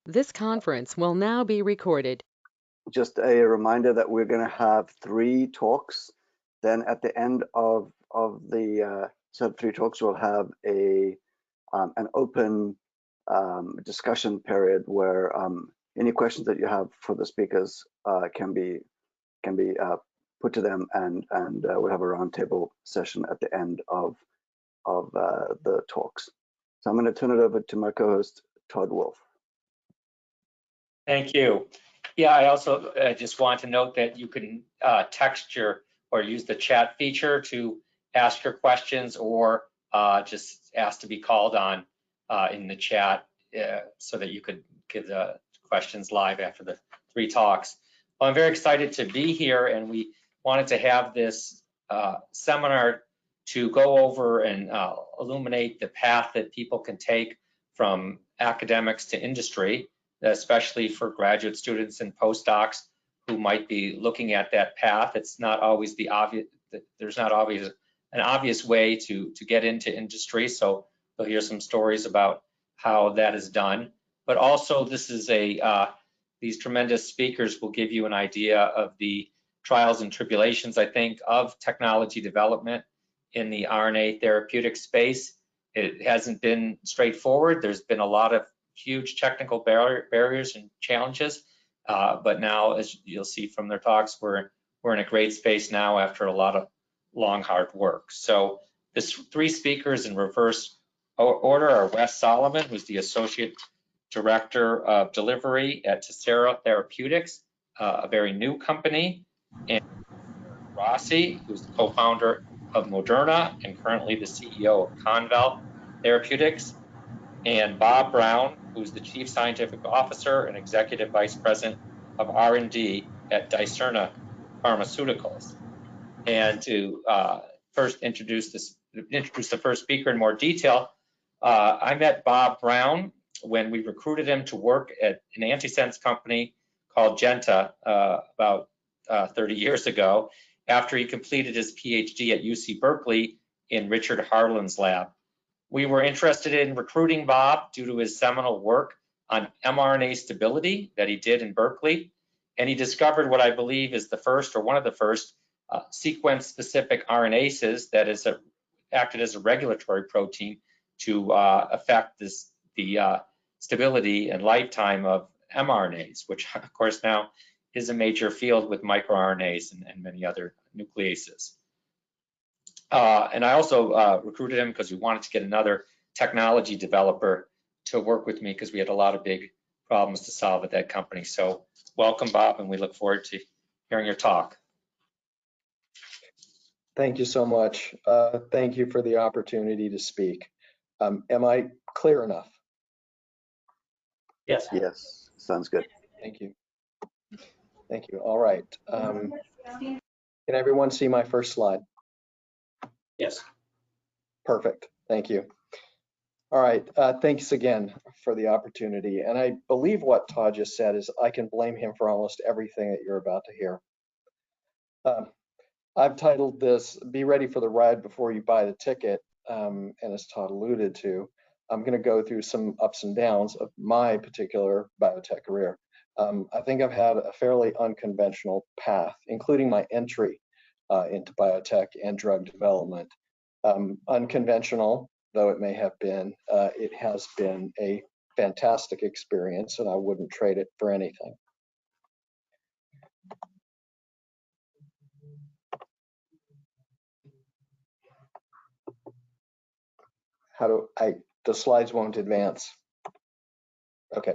This conference will now be recorded. Just a reminder that we're going to have 3 talks. Then at the end of the set of 3 talks, we'll have an open discussion period where any questions that you have for the speakers can be put to them, and we'll have a roundtable session at the end of the talks. So I'm going to turn it over to my co-host, Todd Wolf. Thank you. Yeah, I also just want to note that you can text or use the chat feature to ask your questions, or just ask to be called on in the chat so that you could give the questions live after the 3 talks. Well, I'm very excited to be here, and we wanted to have this seminar to go over and illuminate the path that people can take from academics to industry, especially for graduate students and postdocs who might be looking at that path. It's not always there's not always an obvious way to get into industry. So you'll hear some stories about how that is done. But also, this is these tremendous speakers will give you an idea of the trials and tribulations, I think, of technology development in the RNA therapeutic space. It hasn't been straightforward. There's been a lot of huge technical barriers and challenges, but now, as you'll see from their talks, we're in a great space now after a lot of long, hard work. So this 3 speakers in reverse order are Wes Salomon, who's the Associate Director of Delivery at Tessera Therapeutics, a very new company, and Rossi, who's the co-founder of Moderna and currently the CEO of Convelo Therapeutics, and Bob Brown, who's the Chief Scientific Officer and Executive Vice President of R&D at Dicerna Pharmaceuticals. And to first introduce the first speaker in more detail, I met Bob Brown when we recruited him to work at an antisense company called Genta about 30 years ago, after he completed his PhD at UC Berkeley in Richard Harlan's lab. We were interested in recruiting Bob due to his seminal work on mRNA stability that he did in Berkeley, and he discovered what I believe is the first, or one of the first, sequence-specific RNases that is acted as a regulatory protein to affect the stability and lifetime of mRNAs, which of course now is a major field with microRNAs and many other nucleases. And I also recruited him because we wanted to get another technology developer to work with me, because we had a lot of big problems to solve at that company. So welcome, Bob, and we look forward to hearing your talk. Thank you so much. Thank you for the opportunity to speak. Am I clear enough? Yes. Yes, sounds good. Thank you. Thank you. All right. Can everyone see my first slide? Yes. Perfect. Thank you. All right. Thanks again for the opportunity. And I believe what Todd just said is I can blame him for almost everything that you're about to hear. I've titled this, Be Ready for the Ride Before You Buy the Ticket. And as Todd alluded to, I'm going to go through some ups and downs of my particular biotech career. I think I've had a fairly unconventional path, including my entry into biotech and drug development. Unconventional though it may have been, it has been a fantastic experience, and I wouldn't trade it for anything. The slides won't advance. Okay,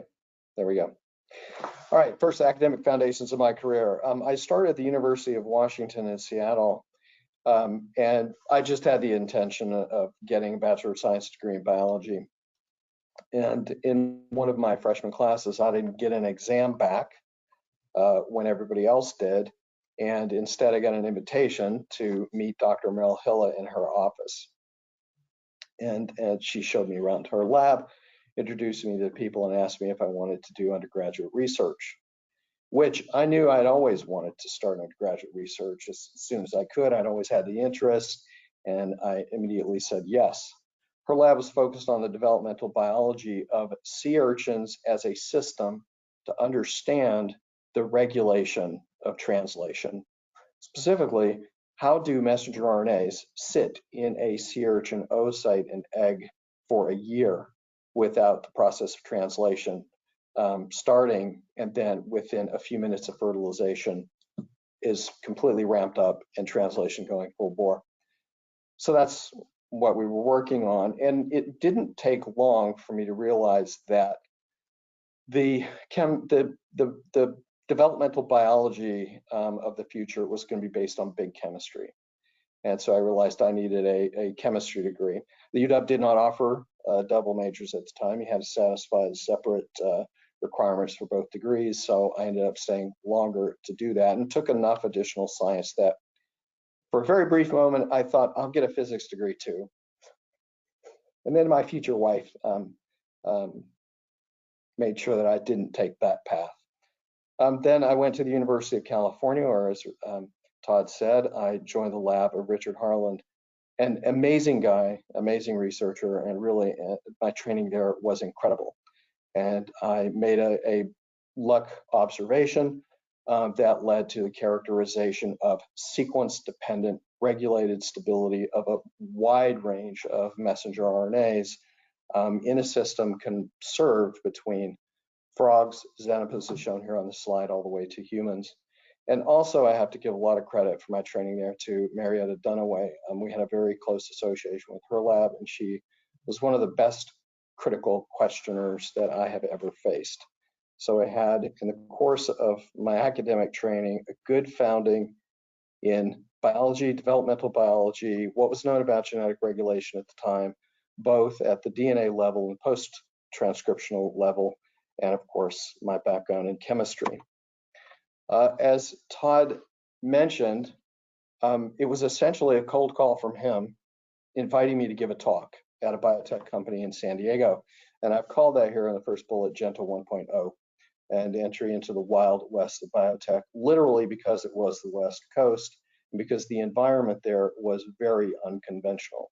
there we go. All right, first, academic foundations of my career. I started at the University of Washington in Seattle, and I just had the intention of getting a Bachelor of Science degree in biology. And in one of my freshman classes, I didn't get an exam back when everybody else did, and instead I got an invitation to meet Dr. Mel Hilla in her office. And she showed me around her lab, introduced me to people, and asked me if I wanted to do undergraduate research, which I knew I'd always wanted to start undergraduate research as soon as I could. I'd always had the interest, and I immediately said yes. Her lab was focused on the developmental biology of sea urchins as a system to understand the regulation of translation. Specifically, how do messenger RNAs sit in a sea urchin oocyte and egg for a year without the process of translation starting, and then within a few minutes of fertilization is completely ramped up and translation going full bore. So that's what we were working on. And it didn't take long for me to realize that the developmental biology of the future was going to be based on big chemistry. And so I realized I needed a chemistry degree. The UW did not offer double majors at the time. You had to satisfy the separate requirements for both degrees. So I ended up staying longer to do that and took enough additional science that for a very brief moment, I thought I'll get a physics degree too. And then my future wife made sure that I didn't take that path. Then I went to the University of California, or as Todd said, I joined the lab of Richard Harland, an amazing guy, amazing researcher, and really my training there was incredible. And I made a luck observation that led to the characterization of sequence-dependent regulated stability of a wide range of messenger RNAs in a system conserved between frogs, xenopus is shown here on the slide, all the way to humans. And also I have to give a lot of credit for my training there to Marietta Dunaway. We had a very close association with her lab, and she was one of the best critical questioners that I have ever faced. So I had, in the course of my academic training, a good founding in biology, developmental biology, what was known about genetic regulation at the time, both at the DNA level and post-transcriptional level, and of course, my background in chemistry. As Todd mentioned, it was essentially a cold call from him inviting me to give a talk at a biotech company in San Diego. And I've called that here in the first bullet, Gentle 1.0, and entry into the wild west of biotech, literally because it was the West Coast, and because the environment there was very unconventional.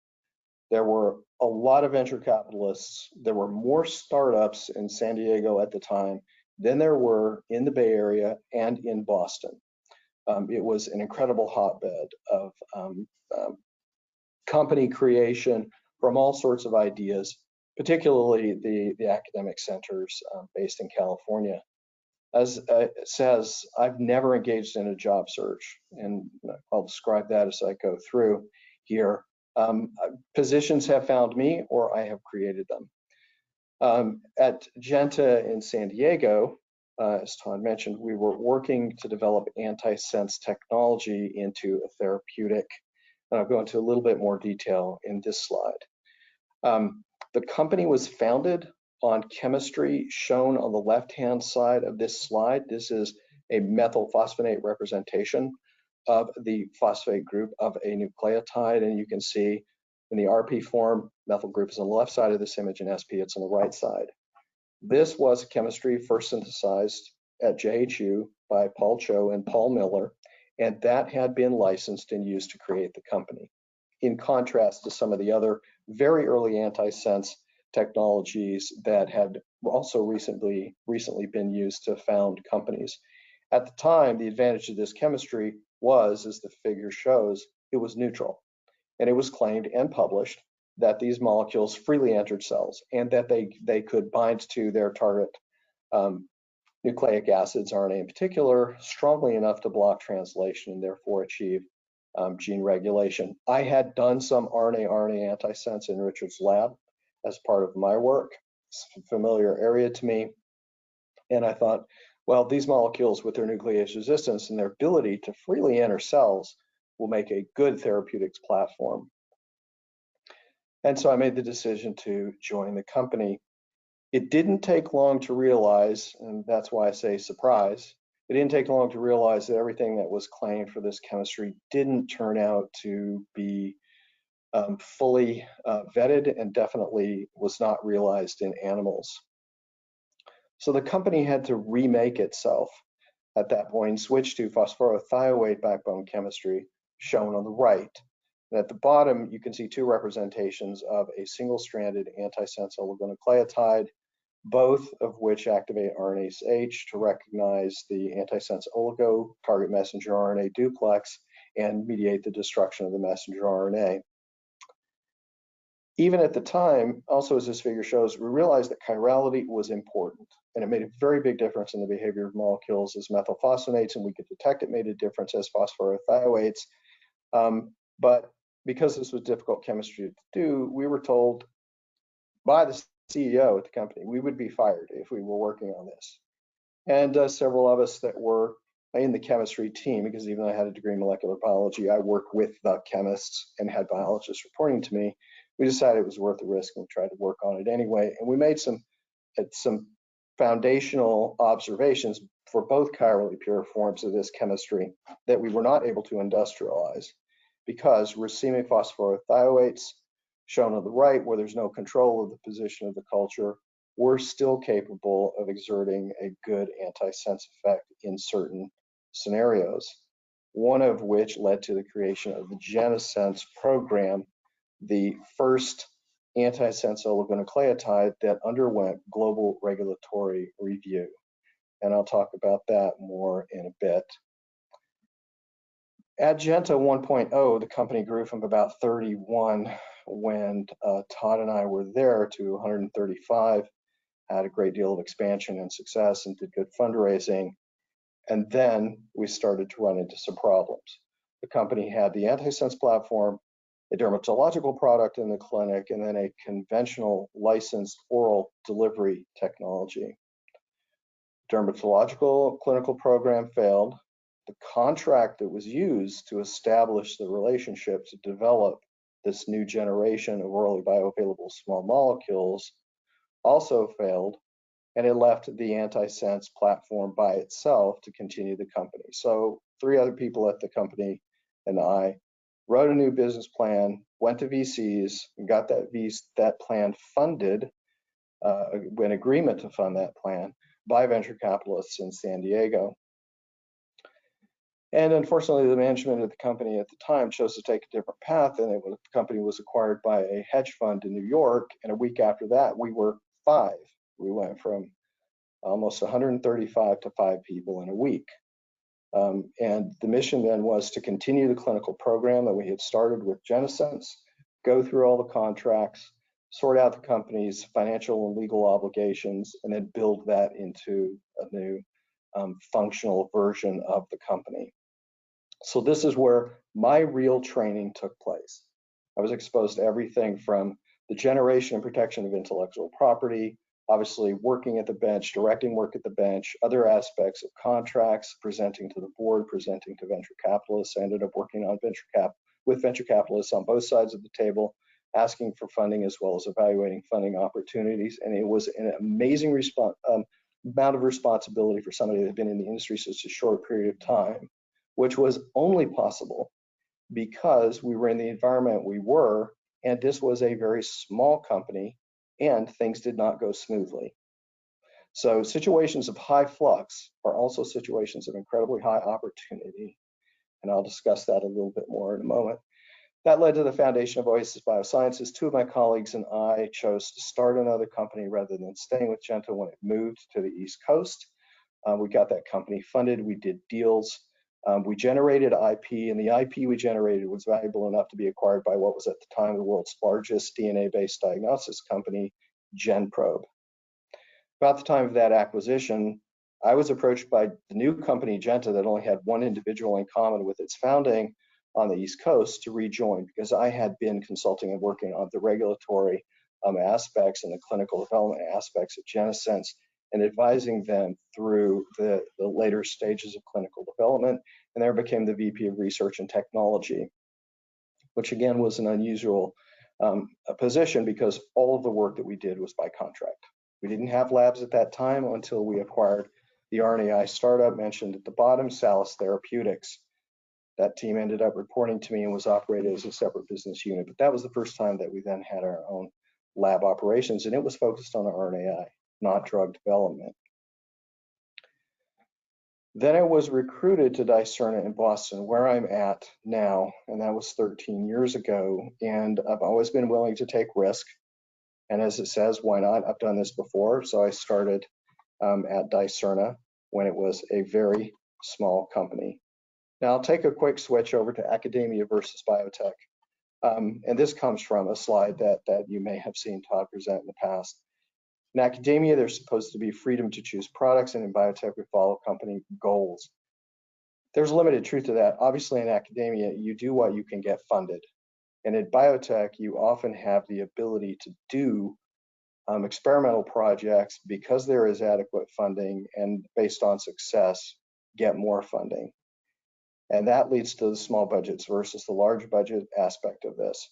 There were a lot of venture capitalists. There were more startups in San Diego at the time than there were in the Bay Area and in Boston. It was an incredible hotbed of company creation from all sorts of ideas, particularly the academic centers based in California. As it says, I've never engaged in a job search, and I'll describe that as I go through here. Positions have found me, or I have created them. At Genta in San Diego, as Todd mentioned, we were working to develop antisense technology into a therapeutic, and I'll go into a little bit more detail in this slide. The company was founded on chemistry shown on the left-hand side of this slide. This is a methylphosphonate representation of the phosphate group of a nucleotide, and you can see in the RP form, methyl group is on the left side of this image, and SP it's on the right side. This was chemistry first synthesized at JHU by Paul Cho and Paul Miller, and that had been licensed and used to create the company, in contrast to some of the other very early antisense technologies that had also recently been used to found companies. At the time, the advantage of this chemistry was, as the figure shows, it was neutral. And it was claimed and published that these molecules freely entered cells and that they could bind to their target nucleic acids, RNA in particular, strongly enough to block translation and therefore achieve gene regulation. I had done some RNA antisense in Richard's lab as part of my work. It's a familiar area to me. And I thought, well, these molecules with their nuclease resistance and their ability to freely enter cells will make a good therapeutics platform. And so I made the decision to join the company. It didn't take long to realize, and that's why I say surprise, it didn't take long to realize that everything that was claimed for this chemistry didn't turn out to be fully vetted, and definitely was not realized in animals. So the company had to remake itself at that point and switch to phosphorothioate backbone chemistry, shown on the right. And at the bottom, you can see two representations of a single-stranded antisense oligonucleotide, both of which activate RNase H to recognize the antisense oligo target messenger RNA duplex and mediate the destruction of the messenger RNA. Even at the time, also as this figure shows, we realized that chirality was important, and it made a very big difference in the behavior of molecules as methylphosphonates, and we could detect it made a difference as phosphorothioates. But because this was difficult chemistry to do, we were told by the CEO at the company we would be fired if we were working on this. And several of us that were in the chemistry team, because even though I had a degree in molecular biology, I worked with the chemists and had biologists reporting to me. We decided it was worth the risk and we tried to work on it anyway. And we made some foundational observations for both chirally pure forms of this chemistry that we were not able to industrialize because racemic phosphorothioates, shown on the right, where there's no control of the position of the culture, were still capable of exerting a good antisense effect in certain scenarios, one of which led to the creation of the GeneSense program, the first antisense oligonucleotide that underwent global regulatory review. And I'll talk about that more in a bit. At Genta 1.0, the company grew from about 31 when Todd and I were there to 135, had a great deal of expansion and success and did good fundraising. And then we started to run into some problems. The company had the antisense platform, a dermatological product in the clinic, and then a conventional licensed oral delivery technology. Dermatological clinical program failed. The contract that was used to establish the relationship to develop this new generation of orally bioavailable small molecules also failed, and it left the antisense platform by itself to continue the company. So 3 other people at the company and I wrote a new business plan, went to VCs, and got that plan funded, an agreement to fund that plan by venture capitalists in San Diego. And unfortunately, the management of the company at the time chose to take a different path, and the company was acquired by a hedge fund in New York. And a week after that, we were 5. We went from almost 135 to 5 people in a week. And the mission then was to continue the clinical program that we had started with GeneSense, go through all the contracts, sort out the company's financial and legal obligations, and then build that into a new functional version of the company. So this is where my real training took place. I was exposed to everything from the generation and protection of intellectual property, obviously working at the bench, directing work at the bench, other aspects of contracts, presenting to the board, presenting to venture capitalists. I ended up working on with venture capitalists on both sides of the table, asking for funding as well as evaluating funding opportunities. And it was an amazing amount of responsibility for somebody that had been in the industry such a short period of time, which was only possible because we were in the environment we were, and this was a very small company, and things did not go smoothly. So situations of high flux are also situations of incredibly high opportunity, and I'll discuss that a little bit more in a moment. That led to the foundation of Oasis Biosciences. 2 of my colleagues and I chose to start another company rather than staying with Genta when it moved to the East Coast. We got that company funded, we did deals. We generated IP, and the IP we generated was valuable enough to be acquired by what was at the time the world's largest DNA-based diagnostics company, GenProbe. About the time of that acquisition, I was approached by the new company, Genta, that only had 1 individual in common with its founding on the East Coast, to rejoin, because I had been consulting and working on the regulatory aspects and the clinical development aspects of GeneSense, and advising them through the later stages of clinical development, and there became the VP of Research and Technology, which again was an unusual position because all of the work that we did was by contract. We didn't have labs at that time until we acquired the RNAi startup mentioned at the bottom, Salus Therapeutics. That team ended up reporting to me and was operated as a separate business unit, but that was the first time that we then had our own lab operations, and it was focused on the RNAi, not drug development. Then I was recruited to Dicerna in Boston, where I'm at now, and that was 13 years ago. And I've always been willing to take risk. And as it says, why not? I've done this before. So I started at Dicerna when it was a very small company. Now I'll take a quick switch over to academia versus biotech. And this comes from a slide that you may have seen Todd present in the past. In academia, there's supposed to be freedom to choose products, and in biotech, we follow company goals. There's limited truth to that. Obviously, in academia, you do what you can get funded. And in biotech, you often have the ability to do experimental projects because there is adequate funding, and based on success, get more funding. And that leads to the small budgets versus the large budget aspect of this.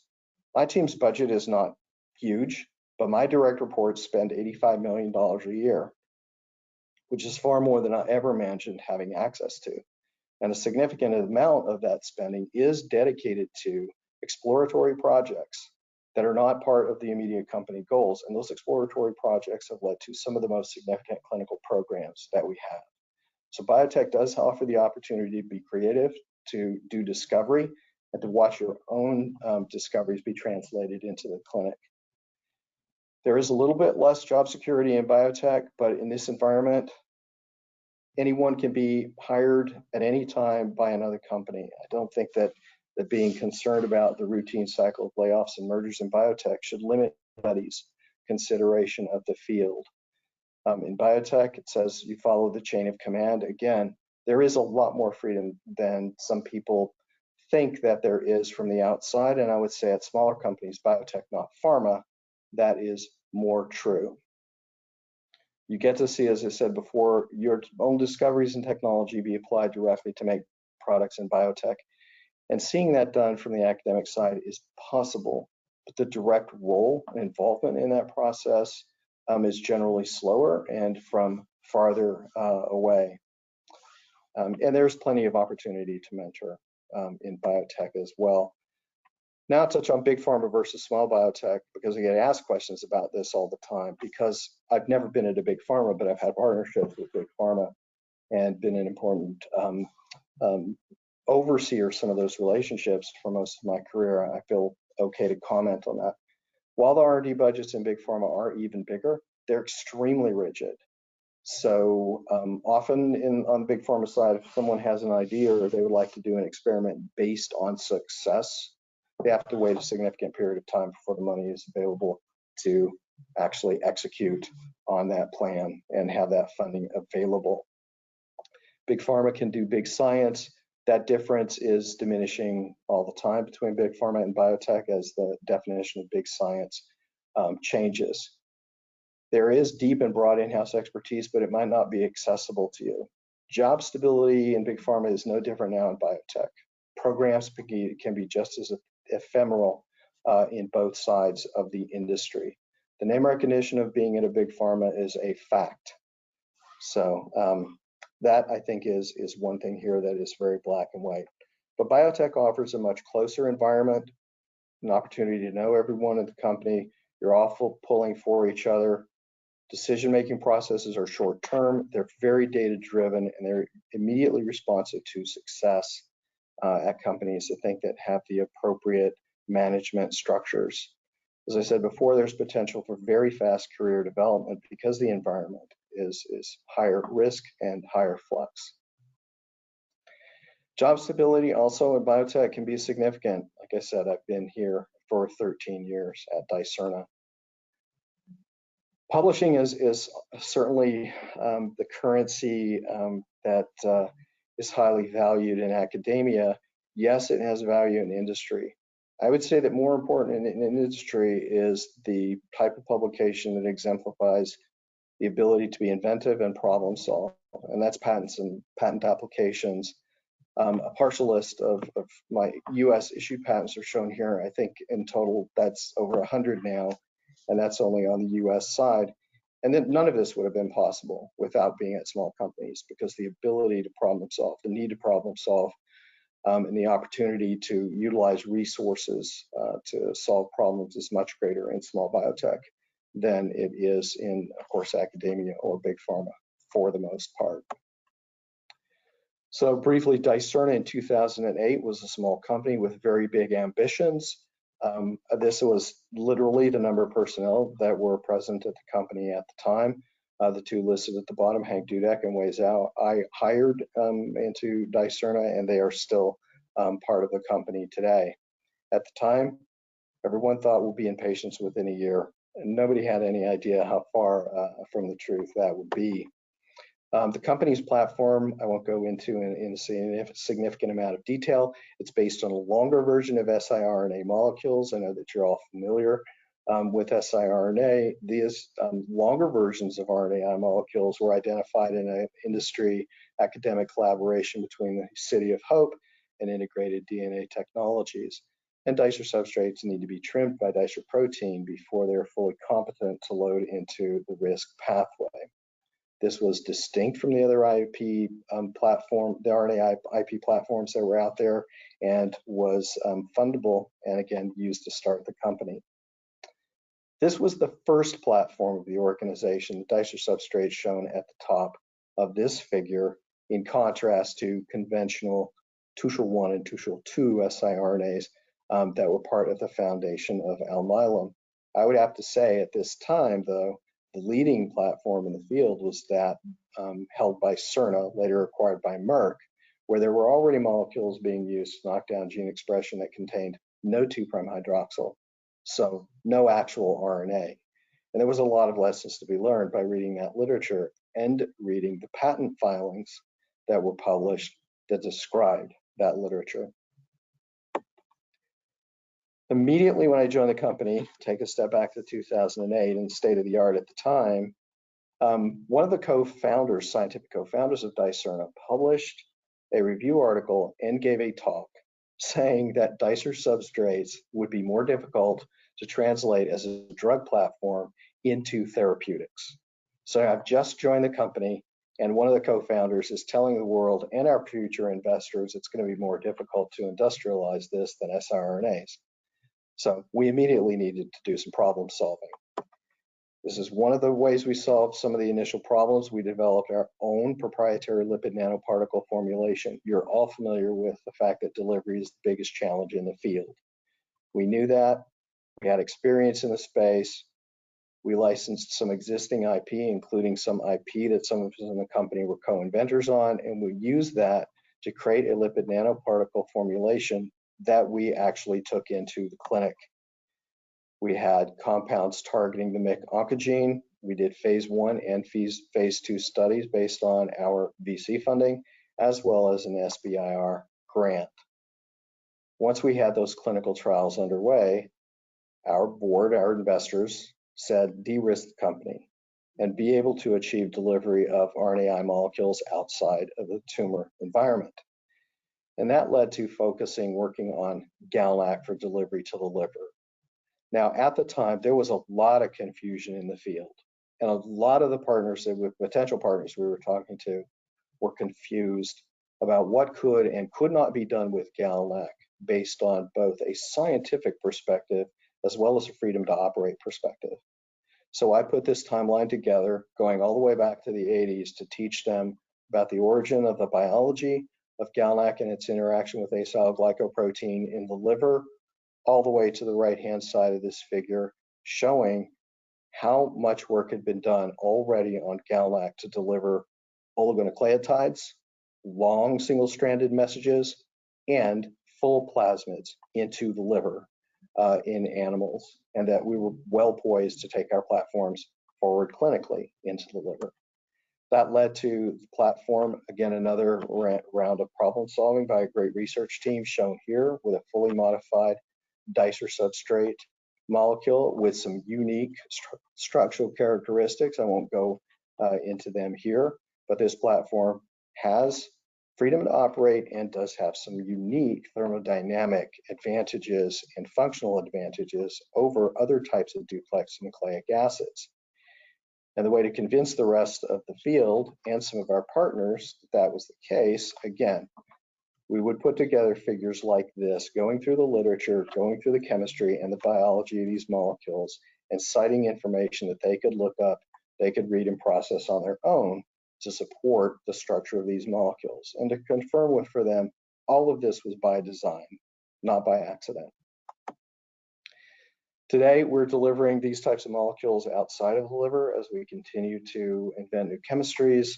My team's budget is not huge, but my direct reports spend $85 million a year, which is far more than I ever imagined having access to. And a significant amount of that spending is dedicated to exploratory projects that are not part of the immediate company goals. And those exploratory projects have led to some of the most significant clinical programs that we have. So biotech does offer the opportunity to be creative, to do discovery, and to watch your own discoveries be translated into the clinic. There is a little bit less job security in biotech, but in this environment, anyone can be hired at any time by another company. I don't think that being concerned about the routine cycle of layoffs and mergers in biotech should limit anybody's consideration of the field. In biotech, it says you follow the chain of command. Again, there is a lot more freedom than some people think that there is from the outside. And I would say at smaller companies, biotech, not pharma, that is more true. You get to see, as I said before, your own discoveries in technology be applied directly to make products in biotech. And seeing that done from the academic side is possible, but the direct role and involvement in that process is generally slower and from farther away. And there's plenty of opportunity to mentor in biotech as well. Now I'll touch on big pharma versus small biotech, because I get asked questions about this all the time, because I've never been at a big pharma, but I've had partnerships with big pharma and been an important overseer of some of those relationships for most of my career. I feel okay to comment on that. While the R&D budgets in big pharma are even bigger, they're extremely rigid. So often on the big pharma side, if someone has an idea or they would like to do an experiment based on success, they have to wait a significant period of time before the money is available to actually execute on that plan and have that funding available. Big pharma can do big science. That difference is diminishing all the time between big pharma and biotech as the definition of big science changes. There is deep and broad in-house expertise, but it might not be accessible to you. Job stability in big pharma is no different now in biotech. Programs can be just as ephemeral in both sides of the industry. The name recognition of being in a big pharma is a fact. So that, I think, is one thing here that is very black and white. But biotech offers a much closer environment, an opportunity to know everyone at the company. You're all pulling for each other. Decision-making processes are short-term. They're very data-driven, and they're immediately responsive to success at companies that think that have the appropriate management structures. As I said before, there's potential for very fast career development because the environment is higher risk and higher flux. Job stability also in biotech can be significant. Like I said, I've been here for 13 years at Dicerna. Publishing is certainly the currency that is highly valued in academia. Yes, it has value in industry. I would say that more important in industry is the type of publication that exemplifies the ability to be inventive and problem solve, and that's patents and patent applications. A partial list of my US issued patents are shown here. I think in total that's over 100 now, and that's only on the US side. And then none of this would have been possible without being at small companies, because the ability to problem solve, the need to problem solve, and the opportunity to utilize resources to solve problems is much greater in small biotech than it is in, of course, academia or big pharma for the most part. So briefly, Dicerna in 2008 was a small company with very big ambitions. This was literally the number of personnel that were present at the company at the time. The two listed at the bottom, Hank Dudek and Wes Salomon, I hired into Dicerna, and they are still part of the company today. At the time, everyone thought we'll be in patients within a year, and nobody had any idea how far from the truth that would be. The company's platform, I won't go into in a significant amount of detail. It's based on a longer version of siRNA molecules. I know that you're all familiar with siRNA. These longer versions of RNAi molecules were identified in an industry academic collaboration between the City of Hope and Integrated DNA Technologies. And dicer substrates need to be trimmed by dicer protein before they're fully competent to load into the RISC pathway. This was distinct from the other IP platform, the RNA IP platforms that were out there, and was fundable and again used to start the company. This was the first platform of the organization, the dicer substrate shown at the top of this figure, in contrast to conventional Tuschl 1 and Tuschl 2 siRNAs that were part of the foundation of Alnylam. I would have to say at this time, though, the leading platform in the field was that held by Cerna, later acquired by Merck, where there were already molecules being used to knock down gene expression that contained no 2' hydroxyl, so no actual RNA. And there was a lot of lessons to be learned by reading that literature and reading the patent filings that were published that described that literature. Immediately when I joined the company, take a step back to 2008 and state of the art at the time, one of the co-founders, scientific co-founders of Dicerna, published a review article and gave a talk saying that dicer substrates would be more difficult to translate as a drug platform into therapeutics. So I've just joined the company, and one of the co-founders is telling the world and our future investors it's going to be more difficult to industrialize this than siRNAs. So we immediately needed to do some problem solving. This is one of the ways we solved some of the initial problems. We developed our own proprietary lipid nanoparticle formulation. You're all familiar with the fact that delivery is the biggest challenge in the field. We knew that. We had experience in the space. We licensed some existing IP, including some IP that some of us in the company were co-inventors on, and we used that to create a lipid nanoparticle formulation that we actually took into the clinic. We had compounds targeting the MYC oncogene. We did phase 1 and phase 2 studies based on our VC funding, as well as an SBIR grant. Once we had those clinical trials underway, our board, our investors, said de-risk the company and be able to achieve delivery of RNAi molecules outside of the tumor environment. And that led to working on GalNAc for delivery to the liver. Now, at the time, there was a lot of confusion in the field, and a lot of the partners, potential partners we were talking to, were confused about what could and could not be done with GalNAc based on both a scientific perspective as well as a freedom to operate perspective. So I put this timeline together, going all the way back to the 80s, to teach them about the origin of the biology of GalNAc and its interaction with acyl glycoprotein in the liver, all the way to the right-hand side of this figure, showing how much work had been done already on GalNAc to deliver oligonucleotides, long single-stranded messages, and full plasmids into the liver in animals, and that we were well poised to take our platforms forward clinically into the liver. That led to the platform, again, another round of problem solving by a great research team shown here with a fully modified dicer substrate molecule with some unique structural characteristics. I won't go into them here, but this platform has freedom to operate and does have some unique thermodynamic advantages and functional advantages over other types of duplex nucleic acids. And the way to convince the rest of the field and some of our partners that was the case, again, we would put together figures like this, going through the literature, going through the chemistry and the biology of these molecules, and citing information that they could look up, they could read and process on their own, to support the structure of these molecules. And to confirm for them, all of this was by design, not by accident. Today, we're delivering these types of molecules outside of the liver as we continue to invent new chemistries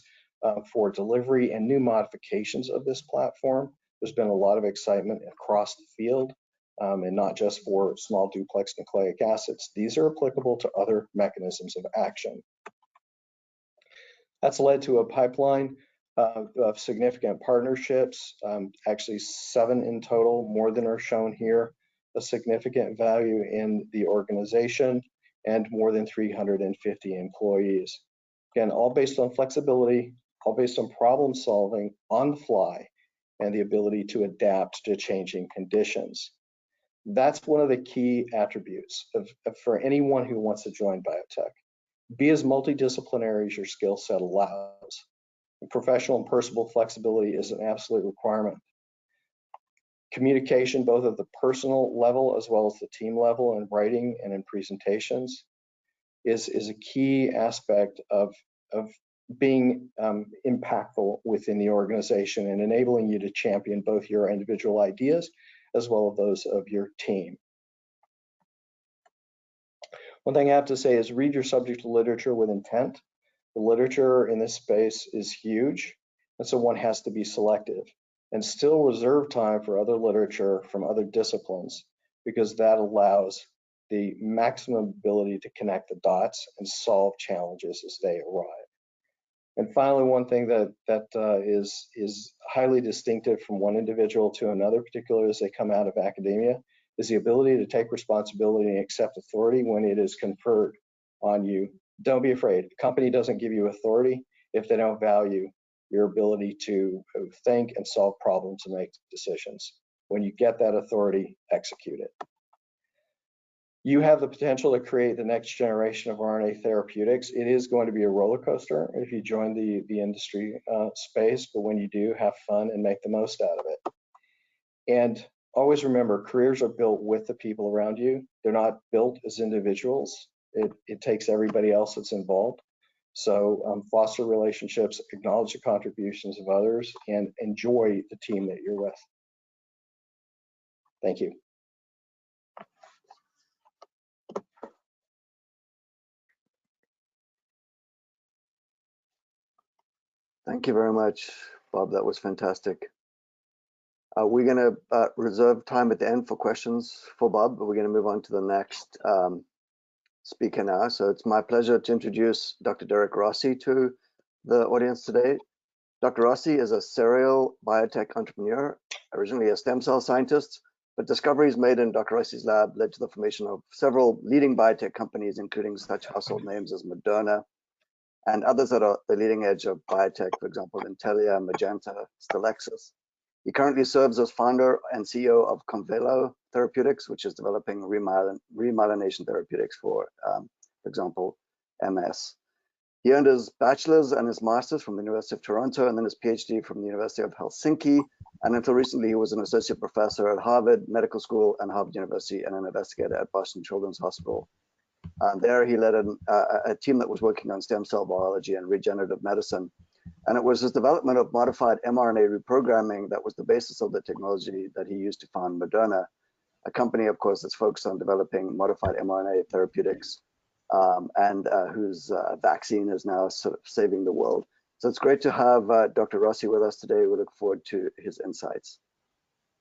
for delivery and new modifications of this platform. There's been a lot of excitement across the field, and not just for small duplex nucleic acids. These are applicable to other mechanisms of action. That's led to a pipeline of significant partnerships, actually 7 in total, more than are shown here, a significant value in the organization, and more than 350 employees. Again, all based on flexibility, all based on problem solving on the fly, and the ability to adapt to changing conditions. That's one of the key attributes for anyone who wants to join biotech. Be as multidisciplinary as your skill set allows. Professional and personal flexibility is an absolute requirement. Communication, both at the personal level as well as the team level in writing and in presentations, is a key aspect of being impactful within the organization and enabling you to champion both your individual ideas as well as those of your team. One thing I have to say is read your subject literature with intent. The literature in this space is huge, and so one has to be selective and still reserve time for other literature from other disciplines, because that allows the maximum ability to connect the dots and solve challenges as they arrive. And finally, one thing that is highly distinctive from one individual to another, particularly as they come out of academia, is the ability to take responsibility and accept authority when it is conferred on you. Don't be afraid. A company doesn't give you authority if they don't value your ability to think and solve problems and make decisions. When you get that authority, execute it. You have the potential to create the next generation of RNA therapeutics. It is going to be a roller coaster if you join the industry space, but when you do, have fun and make the most out of it. And always remember, careers are built with the people around you. They're not built as individuals. It takes everybody else that's involved. So foster relationships, acknowledge the contributions of others, and enjoy the team that you're with. Thank you. Thank you very much, Bob. That was fantastic. We're going to reserve time at the end for questions for Bob, but we're going to move on to the next speaker now. So it's my pleasure to introduce Dr. Derrick Rossi to the audience today. Dr. Rossi is a serial biotech entrepreneur, originally a stem cell scientist, but discoveries made in Dr. Rossi's lab led to the formation of several leading biotech companies, including such household names as Moderna and others that are the leading edge of biotech, for example, Intellia, Magenta, Stelexis. He currently serves as founder and CEO of Convelo Therapeutics, which is developing remyelination therapeutics for example, MS. He earned his bachelor's and his master's from the University of Toronto, and then his PhD from the University of Helsinki. And until recently, he was an associate professor at Harvard Medical School and Harvard University and an investigator at Boston Children's Hospital. There, he led a team that was working on stem cell biology and regenerative medicine. And it was his development of modified mRNA reprogramming that was the basis of the technology that he used to found Moderna, a company, of course, that's focused on developing modified mRNA therapeutics, and whose vaccine is now sort of saving the world. So it's great to have Dr. Rossi with us today. We look forward to his insights.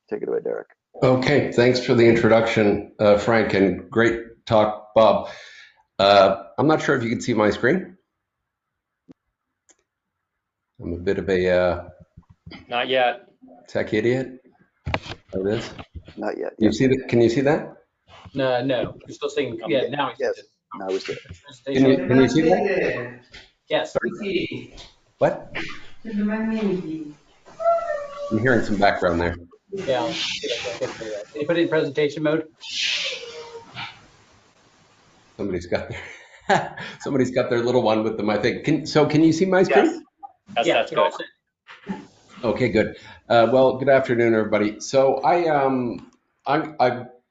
Take it away, Derrick. Okay, thanks for the introduction, Frank, and great talk, Bob. I'm not sure if you can see my screen. I'm a bit of a Not yet. tech idiot. Oh, it is? Not yet. You see that? Can you see that? No, we're still seeing. Yeah, now we see Yes. it. Now we see it. Can you see that? Yes. What? I'm hearing some background there. Yeah. Let's see if I can do that. Can you put it in presentation mode? Somebody's got their little one with them, I think. Can you see my screen? Yes, Yeah, that's good. Okay, good. Well, good afternoon, everybody. So I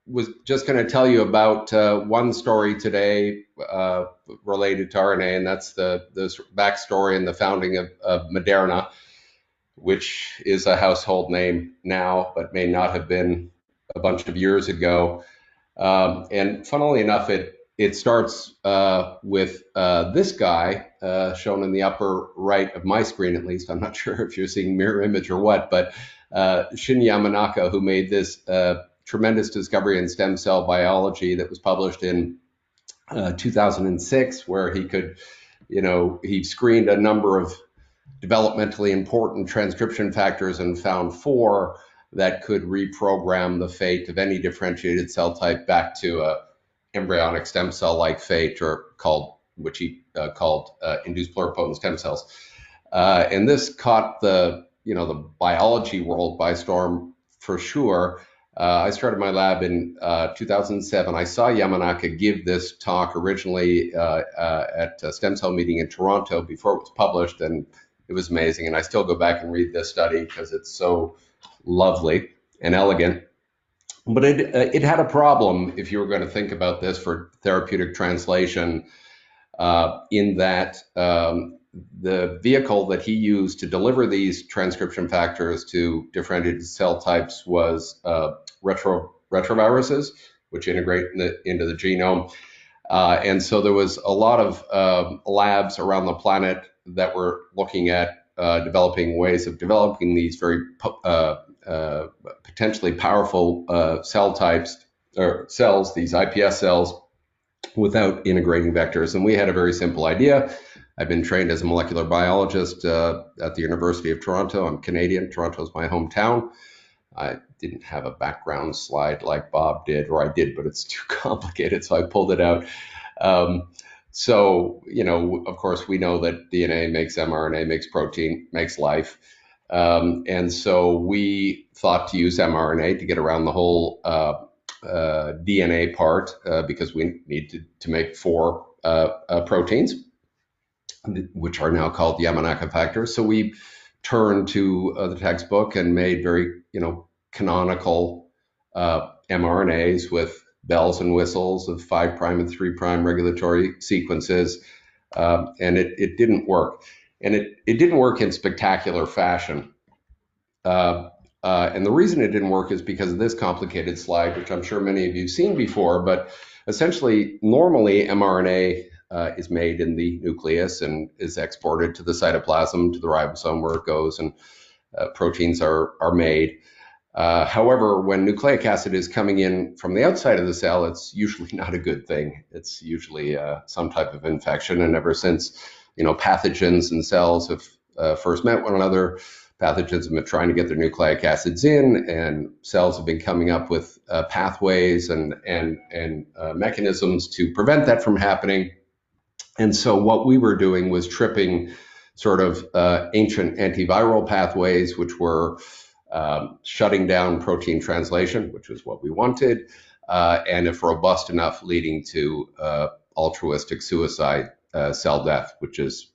was just going to tell you about one story today related to RNA, and that's the backstory and the founding of Moderna, which is a household name now, but may not have been a bunch of years ago. And funnily enough, it starts with this guy shown in the upper right of my screen, at least. I'm not sure if you're seeing mirror image or what, but Shin Yamanaka, who made this tremendous discovery in stem cell biology that was published in 2006, where he could, he screened a number of developmentally important transcription factors and found 4 that could reprogram the fate of any differentiated cell type back to a embryonic stem cell-like fate, or which he called induced pluripotent stem cells. And this caught the biology world by storm for sure. I started my lab in 2007. I saw Yamanaka give this talk originally at a stem cell meeting in Toronto before it was published, and it was amazing. And I still go back and read this study because it's so lovely and elegant. But it had a problem, if you were going to think about this for therapeutic translation, in that the vehicle that he used to deliver these transcription factors to differentiated cell types was retroviruses, which integrate into the genome. And so there was a lot of labs around the planet that were looking at developing ways of developing these very potentially powerful cell types or cells, these iPS cells, without integrating vectors. And we had a very simple idea. I've been trained as a molecular biologist at the University of Toronto. I'm Canadian. Toronto's my hometown. I didn't have a background slide like Bob did, or I did, but it's too complicated, so I pulled it out. So, of course, we know that DNA makes mRNA, makes protein, makes life. And so we thought to use mRNA to get around the whole DNA part because we need to make 4 proteins, which are now called Yamanaka factors. So we turned to the textbook and made very, canonical mRNAs with bells and whistles of 5' and 3' regulatory sequences, and it didn't work. And it didn't work in spectacular fashion. And the reason it didn't work is because of this complicated slide, which I'm sure many of you have seen before. But essentially, normally mRNA is made in the nucleus and is exported to the cytoplasm, to the ribosome, where it goes, and proteins are made. However, when nucleic acid is coming in from the outside of the cell, it's usually not a good thing. It's usually some type of infection. And ever since, pathogens and cells have first met one another, pathogens have been trying to get their nucleic acids in, and cells have been coming up with pathways and mechanisms to prevent that from happening. And so what we were doing was tripping sort of ancient antiviral pathways, which were shutting down protein translation, which was what we wanted, and if robust enough, leading to altruistic suicide, cell death, which is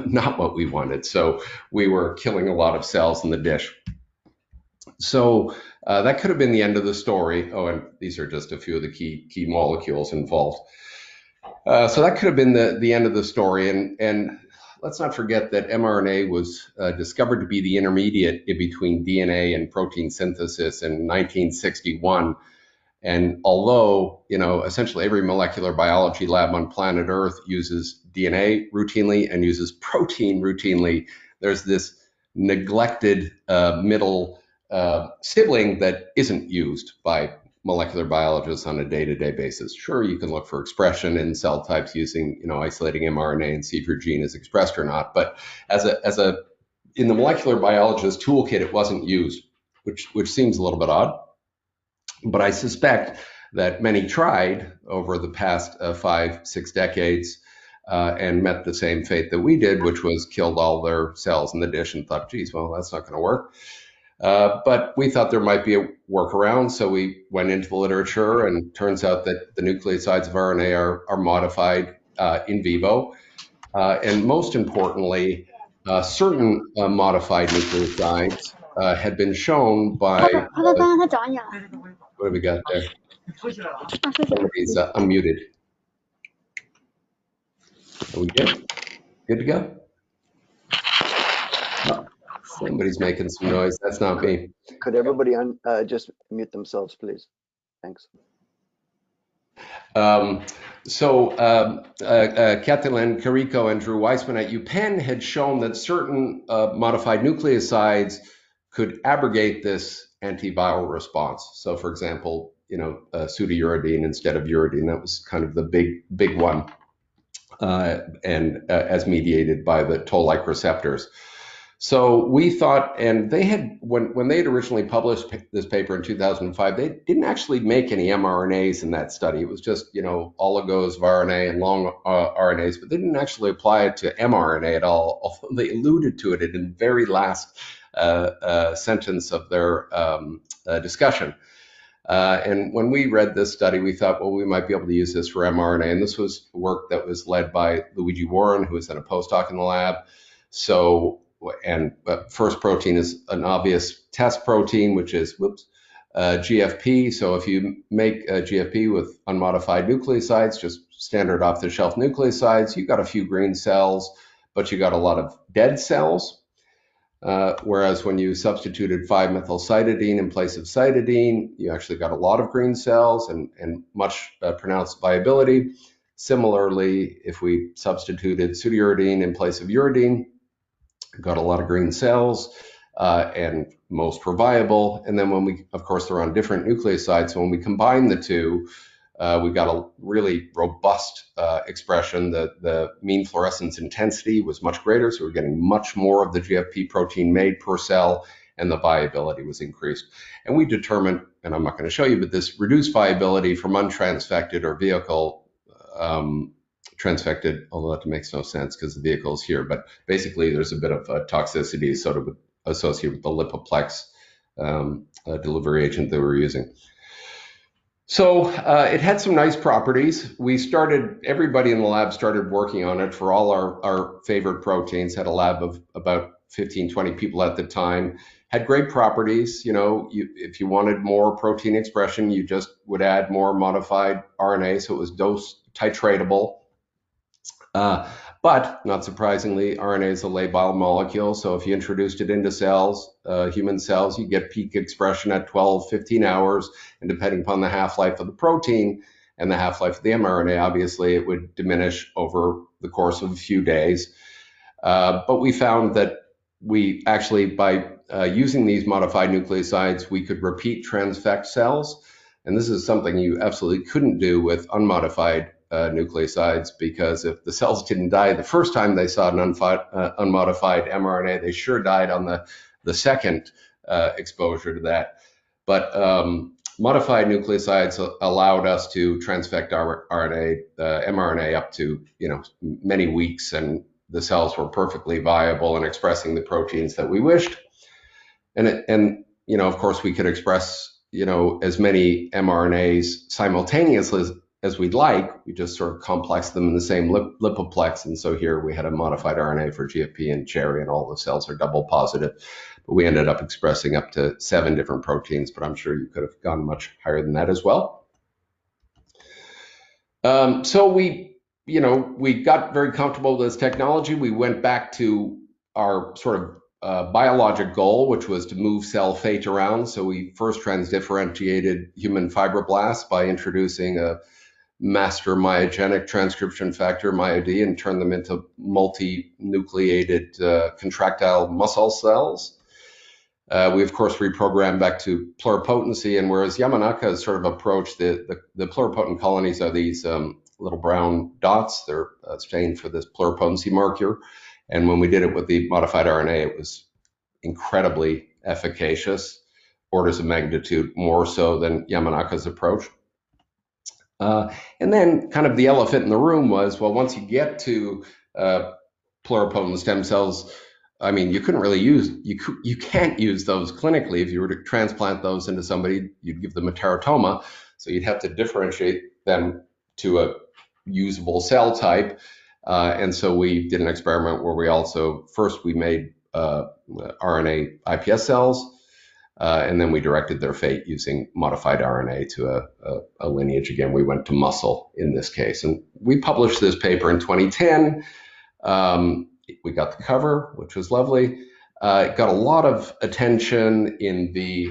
not what we wanted. So we were killing a lot of cells in the dish. So that could have been the end of the story. Oh, and these are just a few of the key molecules involved. So that could have been the end of the story. And let's not forget that mRNA was discovered to be the intermediate in between DNA and protein synthesis in 1961. And although, essentially every molecular biology lab on planet Earth uses DNA routinely and uses protein routinely, there's this neglected middle sibling that isn't used by molecular biologists on a day-to-day basis. Sure, you can look for expression in cell types using, isolating mRNA and see if your gene is expressed or not. But in the molecular biologist toolkit, it wasn't used, which seems a little bit odd. But I suspect that many tried over the past 5-6 decades and met the same fate that we did, which was killed all their cells in the dish and thought, geez, well, that's not going to work. But we thought there might be a workaround, so we went into the literature, and it turns out that the nucleosides of RNA are modified in vivo. And most importantly, certain modified nucleosides had been shown by... what have we got there? Somebody's unmuted. Are we good? Good to go? Oh, somebody's making some noise. That's not me. Could everybody just mute themselves, please? Thanks. Catalin Carrico and Drew Weissman at UPenn had shown that certain modified nucleosides could abrogate this antiviral response. So, for example, pseudouridine instead of uridine. That was kind of the big one, and as mediated by the toll-like receptors. So we thought, and they had, when they had originally published this paper in 2005, they didn't actually make any mRNAs in that study. It was just, oligos of RNA and long RNAs, but they didn't actually apply it to mRNA at all, although they alluded to it in the very last sentence of their discussion. And when we read this study, we thought, well, we might be able to use this for mRNA. And this was work that was led by Luigi Warren, who was then a postdoc in the lab. So, and first protein is an obvious test protein, which is, GFP. So if you make GFP with unmodified nucleosides, just standard off-the-shelf nucleosides, you got a few green cells, but you got a lot of dead cells. Whereas when you substituted 5-methylcytidine in place of cytidine, you actually got a lot of green cells and much pronounced viability. Similarly, if we substituted pseudouridine in place of uridine, got a lot of green cells and most were viable. And then when we, of course, they're on different nucleosides, so when we combine the two, we got a really robust expression. The mean fluorescence intensity was much greater, so we're getting much more of the GFP protein made per cell, and the viability was increased. And we determined, and I'm not going to show you, but this reduced viability from untransfected or vehicle transfected, although that makes no sense because the vehicle is here. But basically, there's a bit of toxicity associated with the lipoplex delivery agent that we're using. So it had some nice properties. Everybody in the lab started working on it for all our favorite proteins, had a lab of about 15, 20 people at the time, had great properties. If you wanted more protein expression, you just would add more modified RNA, so it was dose titratable. But not surprisingly, RNA is a labile molecule. So if you introduced it into cells, human cells, you get peak expression at 12, 15 hours. And depending upon the half-life of the protein and the half-life of the mRNA, obviously it would diminish over the course of a few days. But we found that we actually, by using these modified nucleosides, we could repeat transfect cells. And this is something you absolutely couldn't do with unmodified nucleosides, because if the cells didn't die the first time they saw an unmodified mRNA, they sure died on the second exposure to that. But modified nucleosides allowed us to transfect our mRNA up to many weeks, and the cells were perfectly viable and expressing the proteins that we wished. And of course, we could express as many mRNAs simultaneously as we'd like. We just sort of complex them in the same lipoplex. And so here we had a modified RNA for GFP and cherry, and all the cells are double positive. But we ended up expressing up to 7 different proteins, but I'm sure you could have gone much higher than that as well. So we got very comfortable with this technology. We went back to our sort of biologic goal, which was to move cell fate around. So we first transdifferentiated human fibroblasts by introducing a master myogenic transcription factor, MyoD, and turned them into multi-nucleated contractile muscle cells. We, of course, reprogrammed back to pluripotency, and whereas Yamanaka has sort of approached the pluripotent colonies are these little brown dots. They're stained for this pluripotency marker. And when we did it with the modified RNA, it was incredibly efficacious, orders of magnitude more so than Yamanaka's approach. And then kind of the elephant in the room was, well, once you get to pluripotent stem cells, I mean, you can't use those clinically. If you were to transplant those into somebody, you'd give them a teratoma. So you'd have to differentiate them to a usable cell type. And so we did an experiment where we made RNA iPS cells. And then we directed their fate using modified RNA to a lineage. Again, we went to muscle in this case. And we published this paper in 2010. We got the cover, which was lovely. It got a lot of attention in the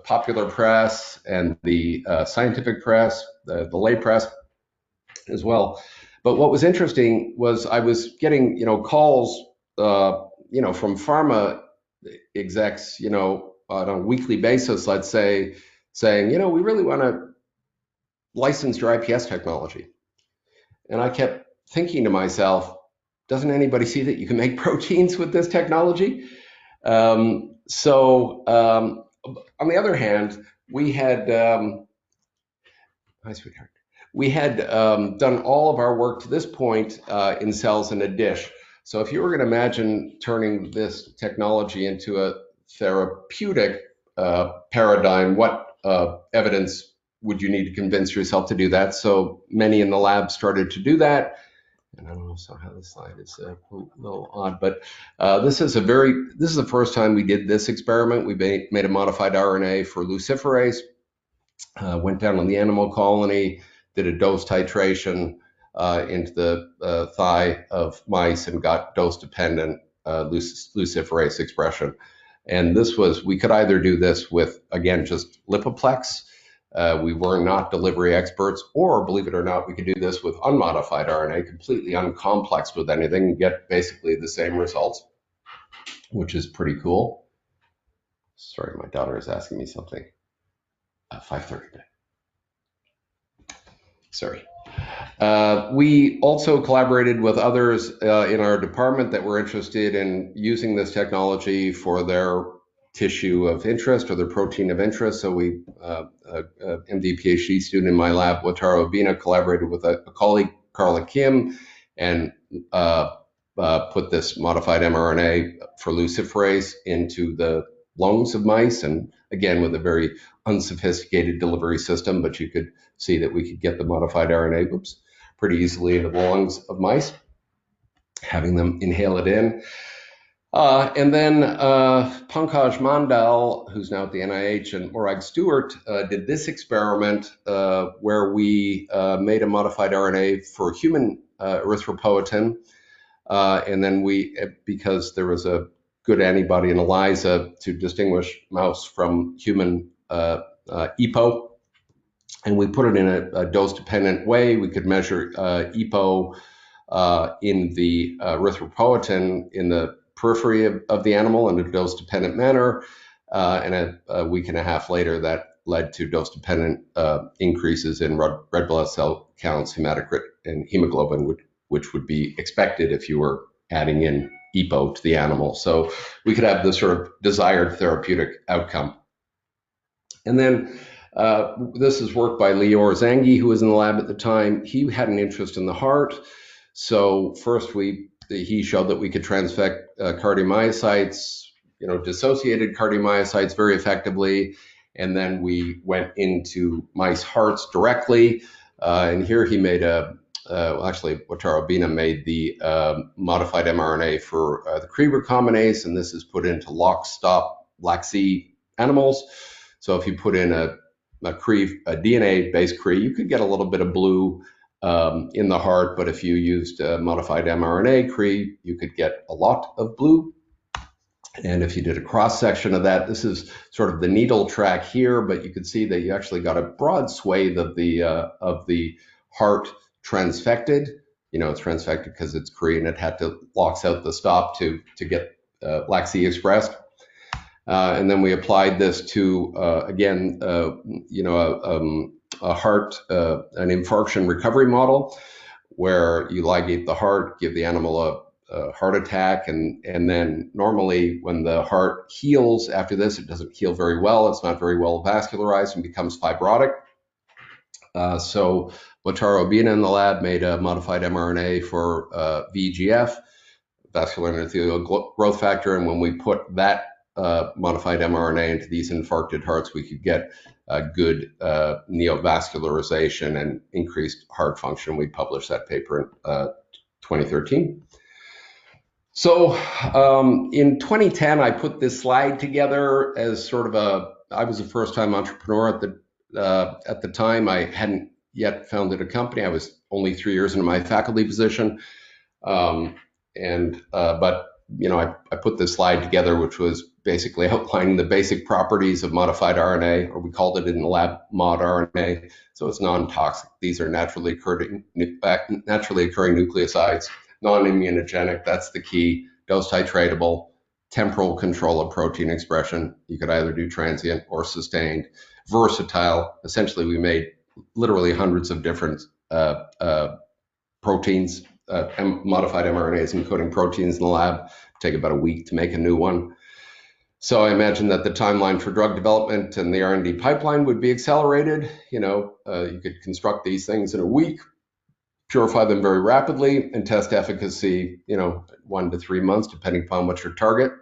popular press and the scientific press, the lay press as well. But what was interesting was I was getting, calls, from pharma execs, on a weekly basis, let's say, saying, we really want to license your IPS technology. And I kept thinking to myself, doesn't anybody see that you can make proteins with this technology? On the other hand, we had, hi, sweetheart. We had done all of our work to this point in cells in a dish. So if you were going to imagine turning this technology into a therapeutic paradigm, what evidence would you need to convince yourself to do that? So many in the lab started to do that. And I don't know how this slide is a little odd, but this is the first time we did this experiment. We made a modified RNA for luciferase, went down on the animal colony, did a dose titration into the thigh of mice and got dose-dependent luciferase expression. And we could either do this with, again, just lipoplex. We were not delivery experts, or believe it or not, we could do this with unmodified RNA, completely uncomplexed with anything, and get basically the same results, which is pretty cool. Sorry, my daughter is asking me something. 5:30. Sorry. We also collaborated with others in our department that were interested in using this technology for their tissue of interest or their protein of interest. So we, MD PhD student in my lab, Wataru Obina, collaborated with a colleague, Carla Kim, and put this modified mRNA for luciferase into the lungs of mice, and again with a very unsophisticated delivery system, but you could see that we could get the modified RNA pretty easily into the lungs of mice, having them inhale it in. And then Pankaj Mandal, who's now at the NIH, and Morag Stewart did this experiment where we made a modified RNA for human erythropoietin. And then because there was a good antibody in ELISA to distinguish mouse from human EPO, and we put it in a dose-dependent way. We could measure EPO in the erythropoietin in the periphery of the animal in a dose-dependent manner. And a week and a half later, that led to dose-dependent increases in red blood cell counts, hematocrit, and hemoglobin, which would be expected if you were adding in EPO to the animal. So we could have this sort of desired therapeutic outcome. And then this is work by Lior Zangi, who was in the lab at the time. He had an interest in the heart. So first he showed that we could transfect cardiomyocytes, dissociated cardiomyocytes very effectively. And then we went into mice hearts directly. And here he made actually, Wataru Obina made the modified mRNA for the Cre recombinase, and this is put into lock-stop LAC animals. So if you put in a DNA-based Cre, you could get a little bit of blue in the heart, but if you used modified mRNA Cre, you could get a lot of blue. And if you did a cross-section of that, this is sort of the needle track here, but you could see that you actually got a broad swathe of the heart transfected. It's transfected because it's Cre and it locks out the stop to get LAC expressed. And then we applied this to, again, a heart, an infarction recovery model, where you ligate the heart, give the animal a heart attack, and then normally when the heart heals after this, it doesn't heal very well. It's not very well vascularized and becomes fibrotic. So Wataru Obina in the lab made a modified mRNA for VEGF, vascular endothelial growth factor, and when we put that modified mRNA into these infarcted hearts, we could get good neovascularization and increased heart function. We published that paper in 2013. So in 2010, I put this slide together as sort of I was a first-time entrepreneur at the time. I hadn't yet founded a company. I was only 3 years into my faculty position. But I put this slide together, which was basically outlining the basic properties of modified RNA, or we called it in the lab mod RNA. So it's non-toxic. These are naturally occurring nucleosides, non-immunogenic. That's the key. Dose titratable, temporal control of protein expression. You could either do transient or sustained. Versatile. Essentially, we made literally hundreds of different proteins, modified mRNAs encoding proteins in the lab. Take about a week to make a new one. So I imagine that the timeline for drug development and the R&D pipeline would be accelerated. You could construct these things in a week, purify them very rapidly, and test efficacy, 1 to 3 months, depending upon what your target.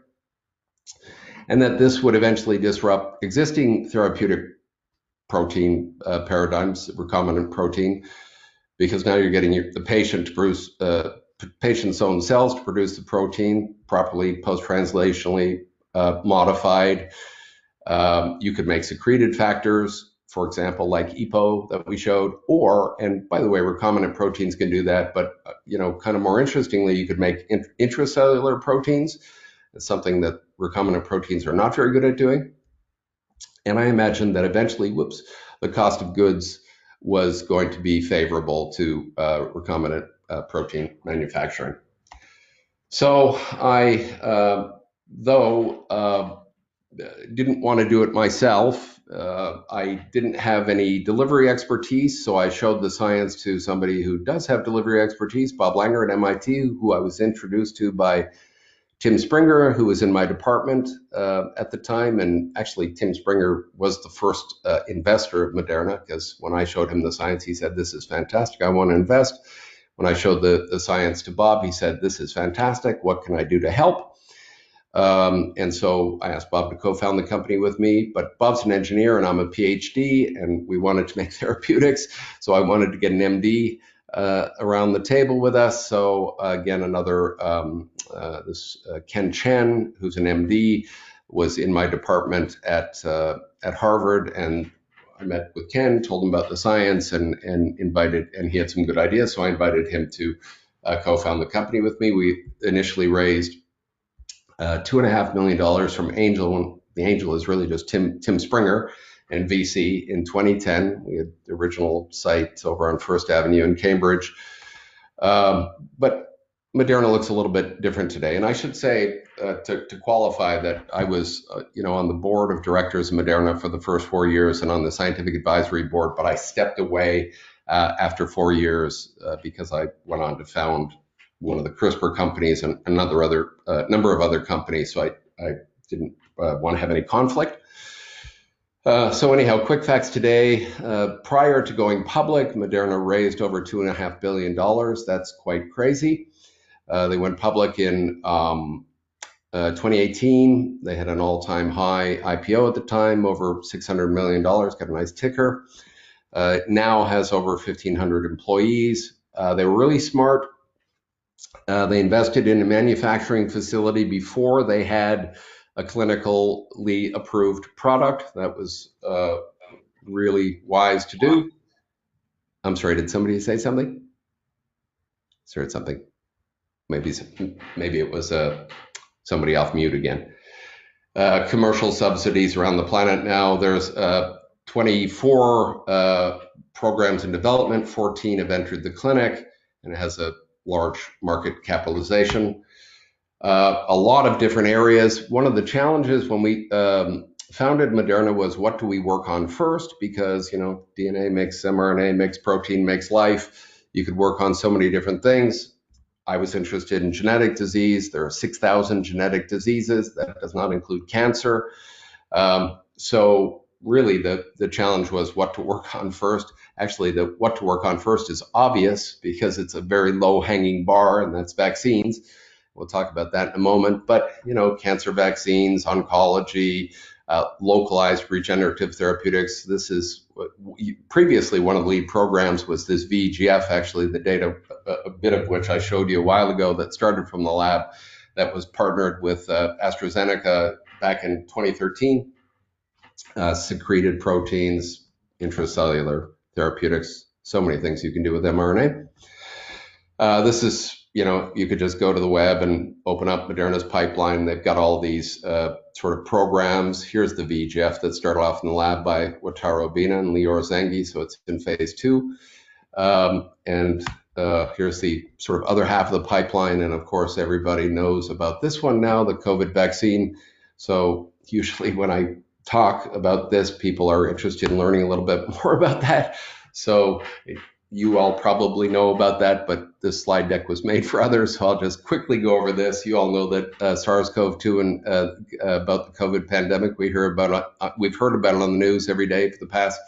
And that this would eventually disrupt existing therapeutic protein paradigms, recombinant protein, because now you're getting the patient to produce patient's own cells to produce the protein properly, post-translationally modified. You could make secreted factors, for example, like EPO that we showed, and by the way, recombinant proteins can do that, but kind of more interestingly, you could make intracellular proteins. It's something that recombinant proteins are not very good at doing. And I imagine that eventually, the cost of goods was going to be favorable to recombinant protein manufacturing. So I, didn't want to do it myself. I didn't have any delivery expertise, so I showed the science to somebody who does have delivery expertise, Bob Langer at MIT, who I was introduced to by Tim Springer, who was in my department at the time. And actually, Tim Springer was the first investor of Moderna, because when I showed him the science, he said, "This is fantastic. I want to invest." When I showed the science to Bob, he said, "This is fantastic. What can I do to help?" And so I asked Bob to co-found the company with me, but Bob's an engineer and I'm a PhD, and we wanted to make therapeutics. So I wanted to get an MD around the table with us. So again, Ken Chen, who's an MD, was in my department at Harvard, and I met with Ken, told him about the science, and he had some good ideas, so I invited him to co-found the company with me. We initially raised $2.5 million from angel, and the angel is really just Tim Springer and VC in 2010. We had the original site over on First Avenue in Cambridge. But Moderna looks a little bit different today. And I should say, to qualify, that I was on the board of directors of Moderna for the first 4 years and on the scientific advisory board, but I stepped away after 4 years because I went on to found one of the CRISPR companies and number of other companies. So I didn't want to have any conflict. So anyhow, quick facts today. Prior to going public, Moderna raised over $2.5 billion. That's quite crazy. They went public in 2018. They had an all-time high IPO at the time, over $600 million, got a nice ticker. Now has over 1,500 employees. They were really smart. They invested in a manufacturing facility before they had a clinically approved product. That was really wise to do. I'm sorry, did somebody say something? Sorry, something. Maybe it was somebody off mute again. Commercial subsidies around the planet now. There's 24 programs in development, 14 have entered the clinic, and it has a large market capitalization. A lot of different areas. One of the challenges when we founded Moderna was, what do we work on first? Because, DNA makes mRNA, makes protein, makes life. You could work on so many different things. I was interested in genetic disease. There are 6,000 genetic diseases. That does not include cancer. So really the challenge was what to work on first. Actually, what to work on first is obvious because it's a very low-hanging bar, and that's vaccines. We'll talk about that in a moment. But, cancer vaccines, oncology, localized regenerative therapeutics. This is previously one of the lead programs was this VEGF, actually the data, a bit of which I showed you a while ago that started from the lab that was partnered with AstraZeneca back in 2013, secreted proteins, intracellular therapeutics, so many things you can do with mRNA. This is, you could just go to the web and open up Moderna's pipeline. They've got all these sort of programs. Here's the VEGF that started off in the lab by Wataru Obina and Lior Zengi, so it's in phase 2. Here's the sort of other half of the pipeline. And of course, everybody knows about this one now, the COVID vaccine. So usually when I talk about this, people are interested in learning a little bit more about that. So you all probably know about that, but this slide deck was made for others. So I'll just quickly go over this. You all know that SARS-CoV-2 and about the COVID pandemic, we've heard about it on the news every day for the past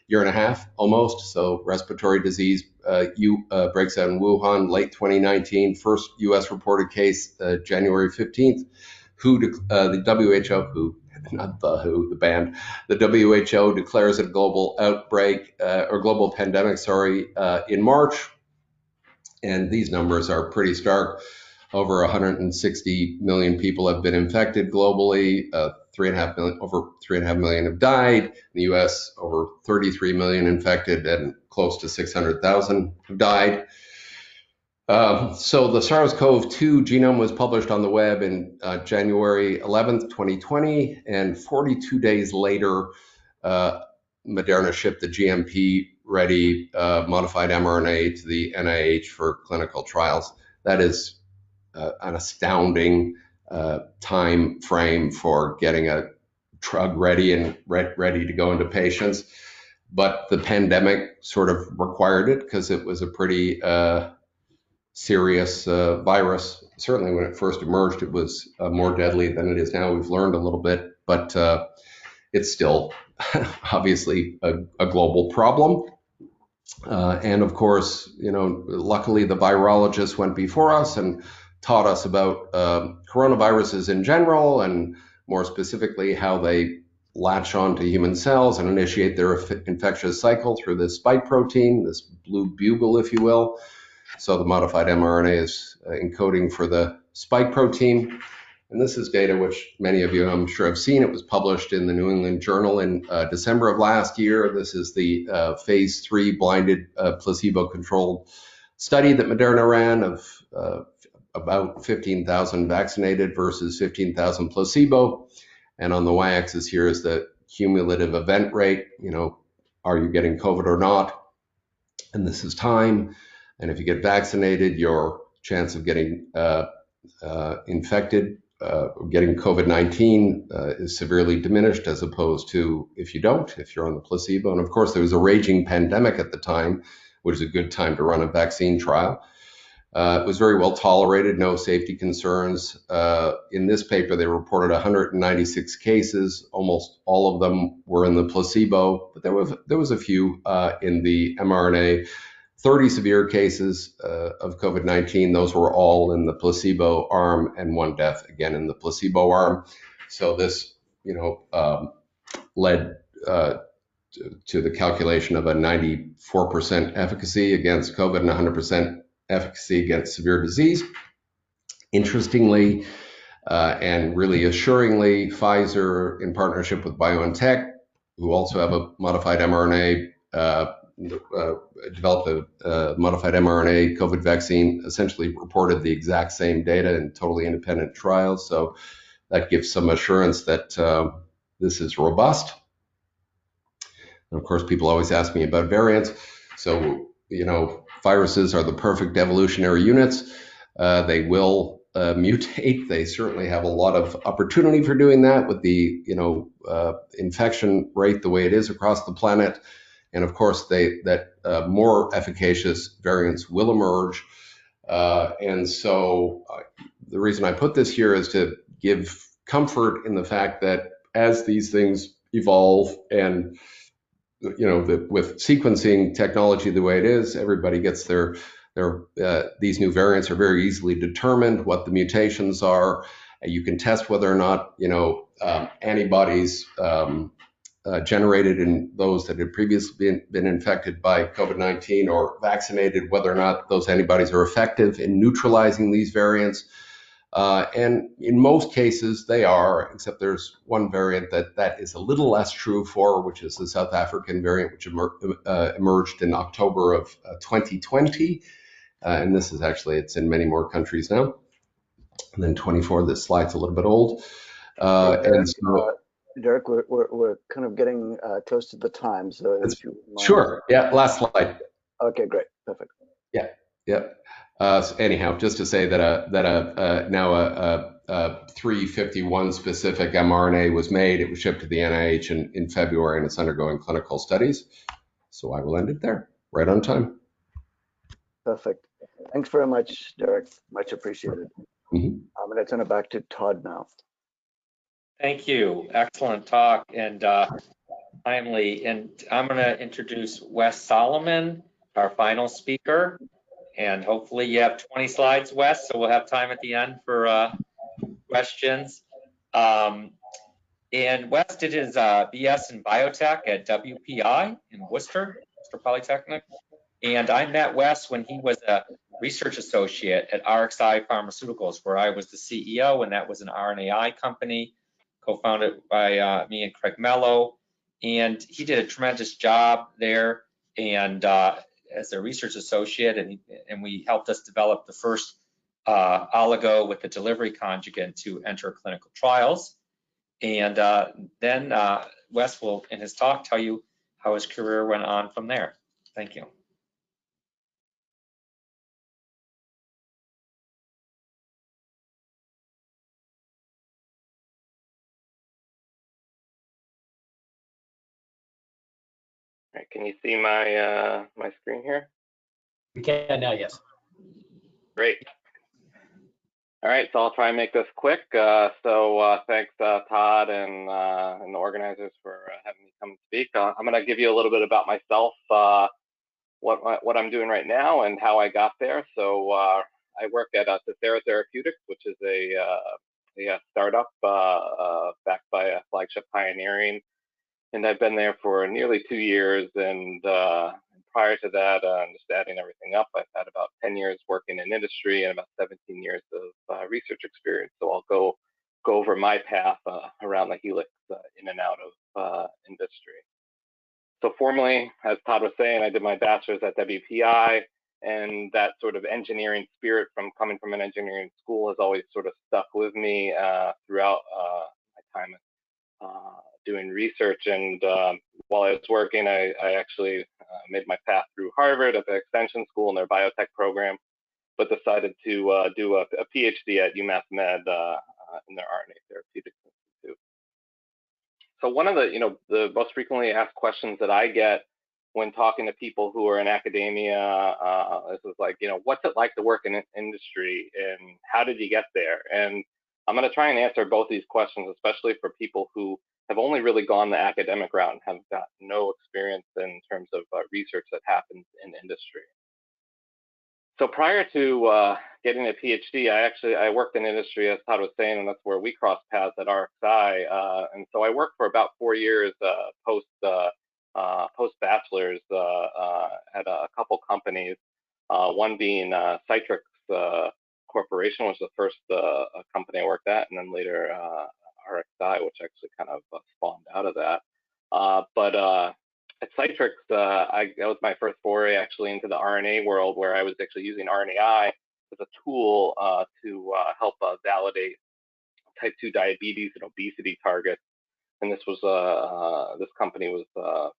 year and a half almost. So respiratory disease breaks out in Wuhan, late 2019, first US reported case, January 15th. The WHO, not the WHO, the band, the WHO declares it a global outbreak or global pandemic, in March. And these numbers are pretty stark. Over 160 million people have been infected globally. Over 3.5 million have died. In the US, over 33 million infected and close to 600,000 have died. So the SARS-CoV-2 genome was published on the web in January 11th, 2020, and 42 days later, Moderna shipped the GMP-ready modified mRNA to the NIH for clinical trials. That is an astounding time frame for getting a drug ready and ready to go into patients. But the pandemic sort of required it because it was a pretty serious virus. Certainly when it first emerged, it was more deadly than it is now. We've learned a little bit, but it's still obviously a global problem. And of course, luckily the virologists went before us and taught us about coronaviruses in general, and more specifically how they latch onto human cells and initiate their infectious cycle through this spike protein, this blue bugle, if you will. So the modified mRNA is encoding for the spike protein. And this is data which many of you, I'm sure, have seen. It was published in the New England Journal in December of last year. This is the phase 3 blinded placebo-controlled study that Moderna ran of about 15,000 vaccinated versus 15,000 placebo. And on the y-axis here is the cumulative event rate. Are you getting COVID or not? And this is time. And if you get vaccinated, your chance of getting infected, getting COVID-19 is severely diminished as opposed to if you don't, if you're on the placebo. And of course, there was a raging pandemic at the time, which is a good time to run a vaccine trial. It was very well tolerated, no safety concerns. In this paper, they reported 196 cases. Almost all of them were in the placebo, but there was a few in the mRNA. 30 severe cases of COVID-19. Those were all in the placebo arm, and one death again in the placebo arm. So this, led to the calculation of a 94% efficacy against COVID and 100% efficacy against severe disease. Interestingly, and really assuringly, Pfizer, in partnership with BioNTech, who also have a modified mRNA, developed a modified mRNA COVID vaccine, essentially reported the exact same data in totally independent trials. So that gives some assurance that this is robust. And of course, people always ask me about variants. So, viruses are the perfect evolutionary units. They will mutate. They certainly have a lot of opportunity for doing that with the, infection rate the way it is across the planet. And of course, more efficacious variants will emerge. And so the reason I put this here is to give comfort in the fact that as these things evolve and, with sequencing technology the way it is, everybody gets these new variants are very easily determined what the mutations are. You can test whether or not, antibodies generated in those that had previously been infected by COVID-19 or vaccinated, whether or not those antibodies are effective in neutralizing these variants. And in most cases, they are, except there's one variant that is a little less true for, which is the South African variant, which emerged in October of 2020. And this is actually, it's in many more countries now. And then 24, this slide's a little bit old. And so, Derrick, we're kind of getting close to the time, so if you wouldn't mind. sure, yeah, last slide. Okay, great, perfect. Yeah, yeah. So anyhow, just to say that now a 351 specific mRNA was made. It was shipped to the NIH in February, and it's undergoing clinical studies. So I will end it there, right on time. Perfect. Thanks very much, Derrick. Much appreciated. Mm-hmm. I'm going to turn it back to Todd now. Thank you. Excellent talk and timely. And I'm going to introduce Wes Salomon, our final speaker. And hopefully you have 20 slides, Wes, so we'll have time at the end for questions. And Wes did his BS in biotech at WPI in Worcester Polytechnic. And I met Wes when he was a research associate at RXI Pharmaceuticals, where I was the CEO, and that was an RNAi company co-founded by me and Craig Mello. And he did a tremendous job there and as a research associate, and we helped us develop the first oligo with the delivery conjugate to enter clinical trials. And then Wes will, in his talk, tell you how his career went on from there. Thank you. All right, can you see my my screen here? We can now, yes. Great. All right, so I'll try and make this quick. Thanks, Todd and the organizers for having me come speak. I'm going to give you a little bit about myself, what I'm doing right now, and how I got there. So I work at Tessera Therapeutics, which is a startup backed by a Flagship Pioneering. And I've been there for nearly 2 years, and prior to that, just adding everything up, I've had about 10 years working in industry and about 17 years of research experience. So I'll go over my path around the helix in and out of industry. So formally, as Todd was saying, I did my bachelor's at WPI, and that sort of engineering spirit from coming from an engineering school has always sort of stuck with me throughout my time doing research. And while I was working, I actually made my path through Harvard at the extension school in their biotech program, but decided to do a PhD at UMass Med in their RNA Therapeutics Institute. So one of the most frequently asked questions that I get when talking to people who are in academia is like, what's it like to work in industry and how did you get there? And I'm going to try and answer both these questions, especially for people who have only really gone the academic route and have got no experience in terms of research that happens in industry. So prior to getting a PhD, I worked in industry, as Todd was saying, and that's where we crossed paths at RXI. And so I worked for about 4 years post bachelor's at a couple companies, one being Citrix Corporation was the first company I worked at, and then later RXI, which actually kind of spawned out of that. At Citrix, that was my first foray actually into the RNA world, where I was actually using RNAi as a tool to help validate type 2 diabetes and obesity targets. And this was this company was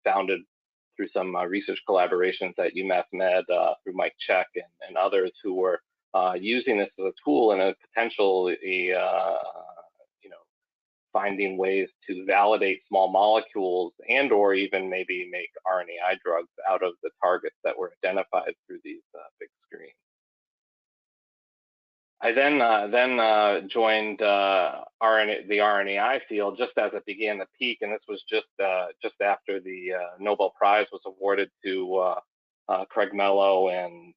founded through some research collaborations at UMass Med through Mike Check and others who were using this as a tool and a potentially finding ways to validate small molecules and or even maybe make RNAi drugs out of the targets that were identified through these big screens. I then joined the RNAi field just as it began to peak, and this was just after the Nobel Prize was awarded to Craig Mello and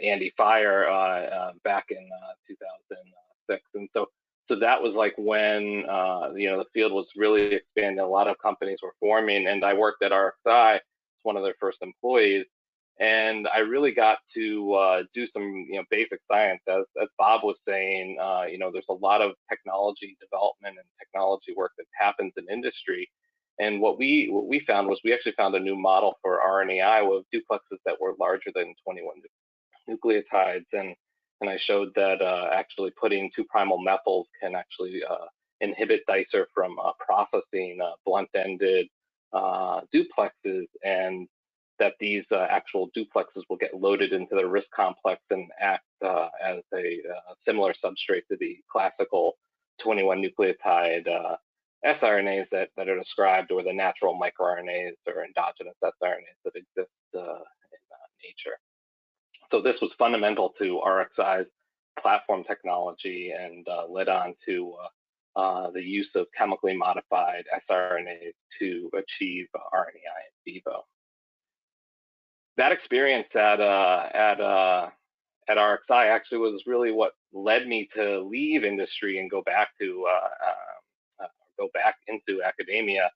Andy Fire back in 2006, and so that was like when the field was really expanding. A lot of companies were forming, and I worked at RXI, one of their first employees, And I really got to do some basic science. As Bob was saying, there's a lot of technology development and technology work that happens in industry. And what we found was we actually found a new model for RNAi with duplexes that were larger than 21 nucleotides. And I showed that actually putting 2' methyls can actually inhibit Dicer from processing blunt-ended duplexes, and that these actual duplexes will get loaded into the RISC complex and act as a similar substrate to the classical 21 nucleotide siRNAs that are described, or the natural microRNAs or endogenous siRNAs that exist in nature. So this was fundamental to RXI's platform technology, and led on to the use of chemically modified siRNAs to achieve RNAi in vivo. That experience at RXI actually was really what led me to leave industry and go back into academia.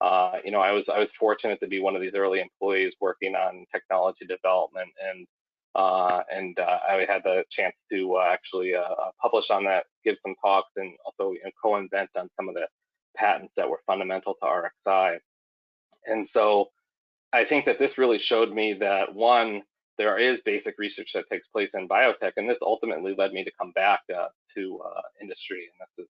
I was fortunate to be one of these early employees working on technology development, and I had the chance to actually publish on that, give some talks, and also co-invent on some of the patents that were fundamental to RXI. And so I think that this really showed me that, one, there is basic research that takes place in biotech, and this ultimately led me to come back to industry. And this is,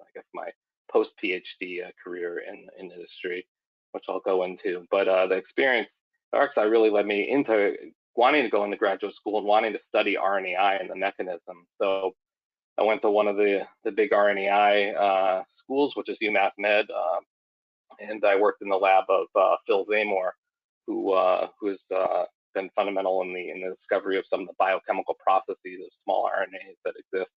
I guess, my post-PhD career in industry, which I'll go into. But the experience at RXI really led me into wanting to go into graduate school and wanting to study RNAi and the mechanism. So I went to one of the big RNAi schools, which is UMass Med, and I worked in the lab of Phil Zamor, who's been fundamental in the discovery of some of the biochemical processes of small RNAs that exist.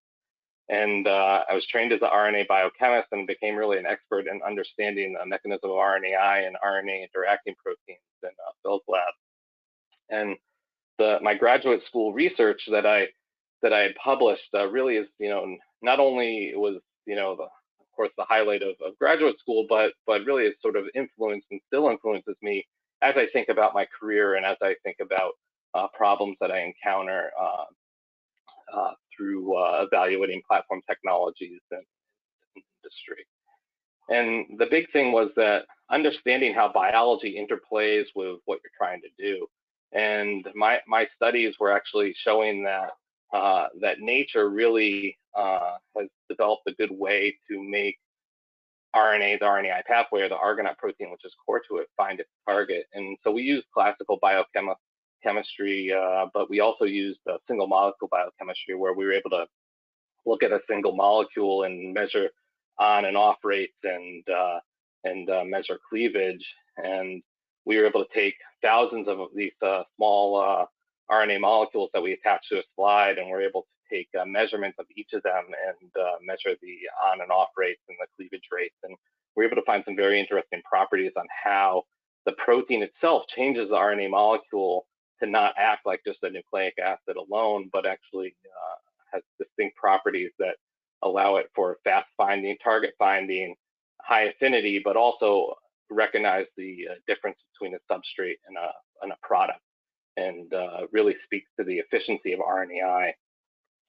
And I was trained as an RNA biochemist and became really an expert in understanding the mechanism of RNAi and RNA interacting proteins in Phil's lab. And my graduate school research that I had published really is, not only was, of course, the highlight of graduate school, but really it sort of influenced and still influences me as I think about my career and as I think about problems that I encounter through evaluating platform technologies in industry. And the big thing was that understanding how biology interplays with what you're trying to do. And my studies were actually showing that that nature really has developed a good way to make RNA, the RNAi pathway, or the argonaute protein, which is core to it, find its target. And so we use classical biochemistry, but we also used single molecule biochemistry, where we were able to look at a single molecule and measure on and off rates and measure cleavage. And we were able to take thousands of these small RNA molecules that we attached to a slide, and we're able to take measurements of each of them and measure the on and off rates and the cleavage rates. And we're able to find some very interesting properties on how the protein itself changes the RNA molecule to not act like just a nucleic acid alone, but actually has distinct properties that allow it for fast finding, target finding, high affinity, but also recognize the difference between a substrate and a product, and really speaks to the efficiency of RNAi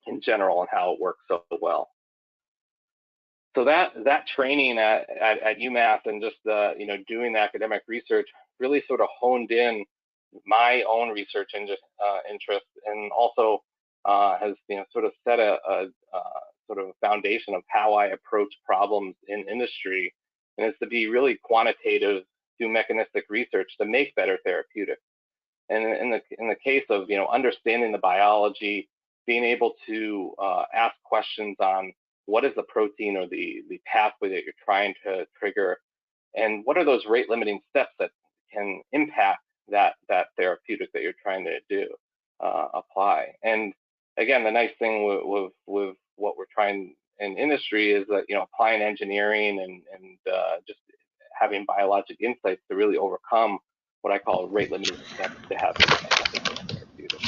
in general and how it works so well. So that training at UMass and just doing the academic research really sort of honed in my own research interest, and also has sort of set a sort of a foundation of how I approach problems in industry, and it's to be really quantitative, do mechanistic research to make better therapeutics. And in the case of understanding the biology, being able to ask questions on what is the protein or the pathway that you're trying to trigger, and what are those rate limiting steps that can impact that therapeutic that you're trying to do apply. And again, the nice thing with what we're trying in industry is that applying engineering and just having biologic insights to really overcome what I call rate limiting steps to have therapeutic.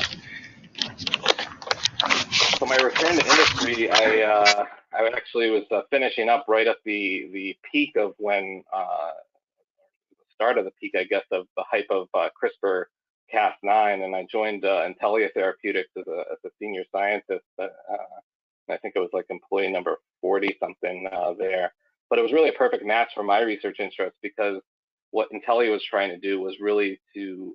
So my return to industry, I actually was finishing up right at the peak of when the start of the peak, I guess, of the hype of CRISPR Cas9, and I joined Intellia Therapeutics as a senior scientist. I think it was like employee number 40 something there. But it was really a perfect match for my research interests, because what Intellia was trying to do was really to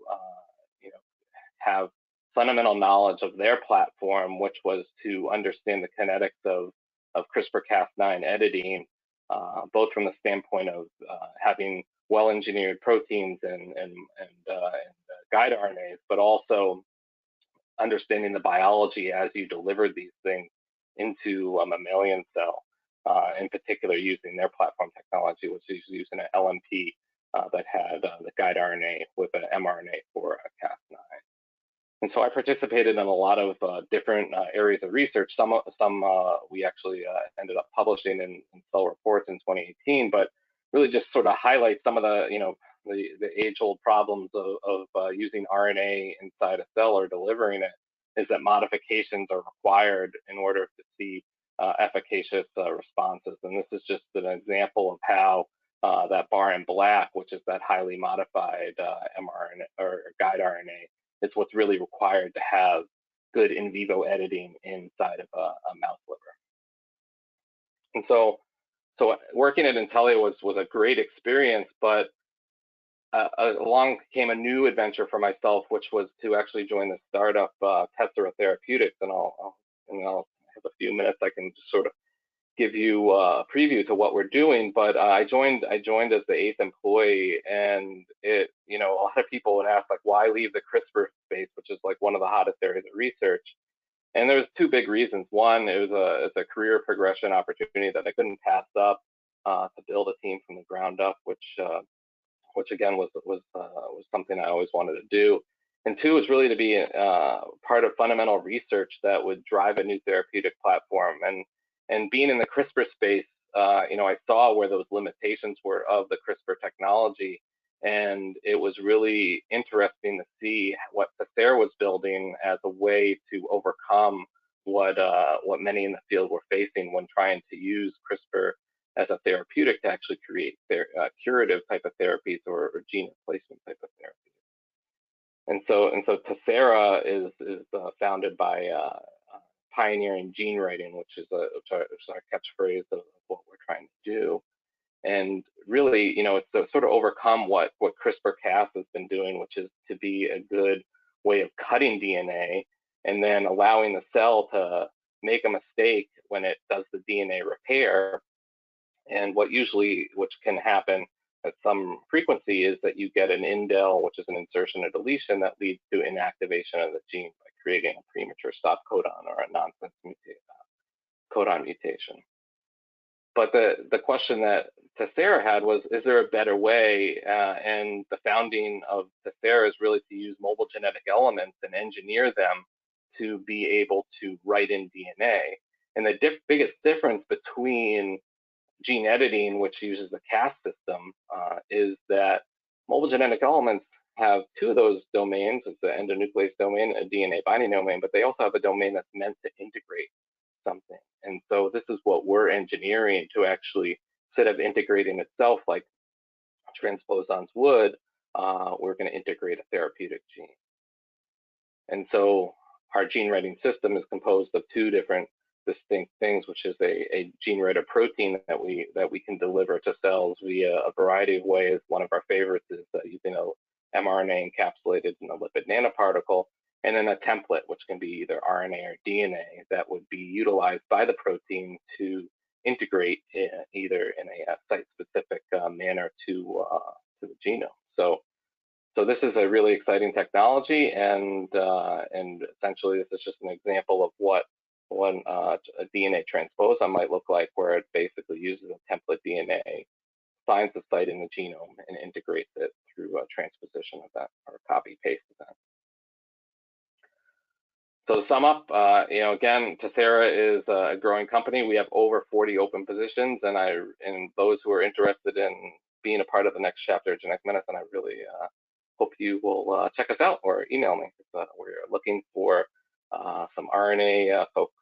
have fundamental knowledge of their platform, which was to understand the kinetics of CRISPR-Cas9 editing, both from the standpoint of having well-engineered proteins and guide RNAs, but also understanding the biology as you delivered these things into a mammalian cell, in particular using their platform technology, which is using an LNP that had the guide RNA with an mRNA for Cas9. And so I participated in a lot of different areas of research. Some we actually ended up publishing in Cell Reports in 2018, but really just sort of highlight some of the, the age-old problems of using RNA inside a cell or delivering it, is that modifications are required in order to see efficacious responses. And this is just an example of how that bar in black, which is that highly modified mRNA or guide RNA, is what's really required to have good in vivo editing inside of a mouse liver. And so working at Intellia was a great experience, but along came a new adventure for myself, which was to actually join the startup Tessera Therapeutics. And I'll have a few minutes. I can just sort of give you a preview to what we're doing. But I joined as the 8th employee, and a lot of people would ask, like, why leave the CRISPR space, which is like one of the hottest areas of research. And there's two big reasons. One, it's a career progression opportunity that I couldn't pass up to build a team from the ground up, which again was something I always wanted to do. And two is really to be part of fundamental research that would drive a new therapeutic platform. And being in the CRISPR space, I saw where those limitations were of the CRISPR technology, and it was really interesting to see what Tessera was building as a way to overcome what many in the field were facing when trying to use CRISPR as a therapeutic to actually create curative type of therapies or gene replacement type of therapies. And so Tessera is founded by pioneering gene writing, which is our catchphrase of what we're trying to do. And really, it's to sort of overcome what CRISPR-Cas has been doing, which is to be a good way of cutting DNA and then allowing the cell to make a mistake when it does the DNA repair. And which can happen at some frequency, is that you get an indel, which is an insertion or deletion that leads to inactivation of the gene by creating a premature stop codon or a nonsense codon mutation. But the question that Tessera had was, is there a better way? And the founding of Tessera is really to use mobile genetic elements and engineer them to be able to write in DNA. And the biggest difference between gene editing, which uses the Cas system, is that mobile genetic elements have two of those domains. It's the endonuclease domain, a DNA binding domain, but they also have a domain that's meant to integrate something. And so this is what we're engineering to actually, instead of integrating itself like transposons would, we're going to integrate a therapeutic gene. And so our gene writing system is composed of two different distinct things, which is a gene writer protein that we can deliver to cells via a variety of ways. One of our favorites is using a mRNA encapsulated in a lipid nanoparticle, and then a template, which can be either RNA or DNA, that would be utilized by the protein to integrate either in a site-specific manner to the genome. So this is a really exciting technology, and essentially this is just an example of what a DNA transposon might look like, where it basically uses a template DNA, finds the site in the genome, and integrates it through a transposition event or copy-paste event. So to sum up, again, Tessera is a growing company. We have over 40 open positions, and those who are interested in being a part of the next chapter of genetic medicine, I really hope you will check us out or email me. We're looking for some RNA folks.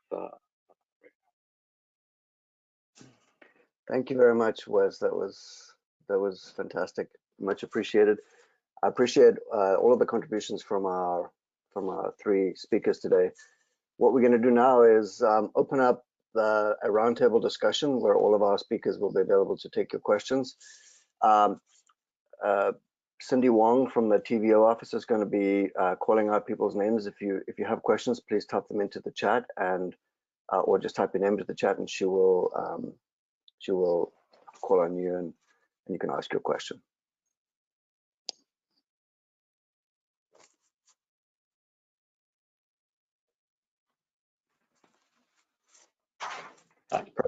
Thank you very much, Wes. That was fantastic. Much appreciated. I appreciate all of the contributions from our three speakers today. What we're going to do now is open up a roundtable discussion where all of our speakers will be available to take your questions. Cindy Wong from the TVO office is going to be calling out people's names. If you have questions, please type them into the chat, and or just type your name into the chat, and she will call on you, and you can ask your question.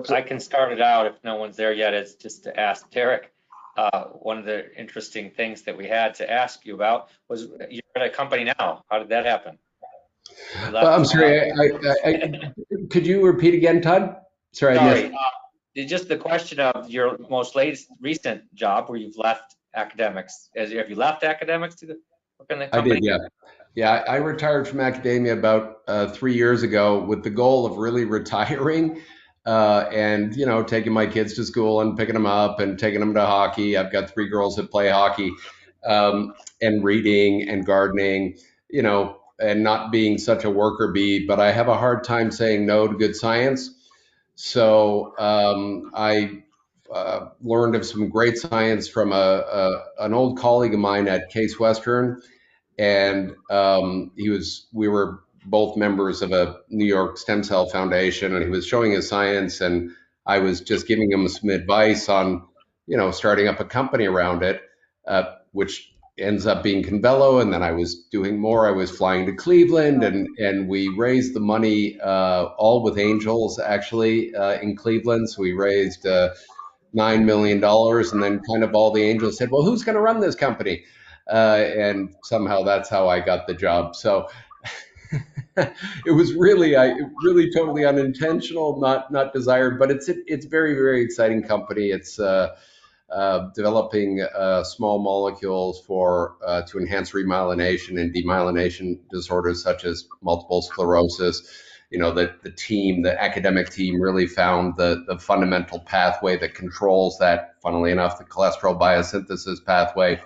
I can start it out if no one's there yet. It's just to ask Derrick. One of the interesting things that we had to ask you about was you're at a company now. How did that happen? I'm sorry. Could you repeat again, Todd? Sorry, I missed. Just the question of your most recent job where you've left academics. Have you left academics to work in the company? I did, yeah. Yeah, I retired from academia about 3 years ago with the goal of really retiring and, you know, taking my kids to school and picking them up and taking them to hockey. I've got 3 girls that play hockey, and reading and gardening, you know, and not being such a worker bee. But I have a hard time saying no to good science. So I learned of some great science from an old colleague of mine at Case Western. And we were both members of a New York stem cell foundation, and he was showing his science, and I was just giving him some advice on, you know, starting up a company around it, which ends up being Convelo. And then I was doing more. I was flying to Cleveland, and we raised the money all with angels, actually, in Cleveland. So we raised $9 million, and then kind of all the angels said, well, who's going to run this company? And somehow that's how I got the job. So it was really totally unintentional, not desired, but it's very, very exciting company. It's developing small molecules for to enhance remyelination and demyelination disorders such as multiple sclerosis. You know, the academic team really found the fundamental pathway that controls that, funnily enough, the cholesterol biosynthesis pathway,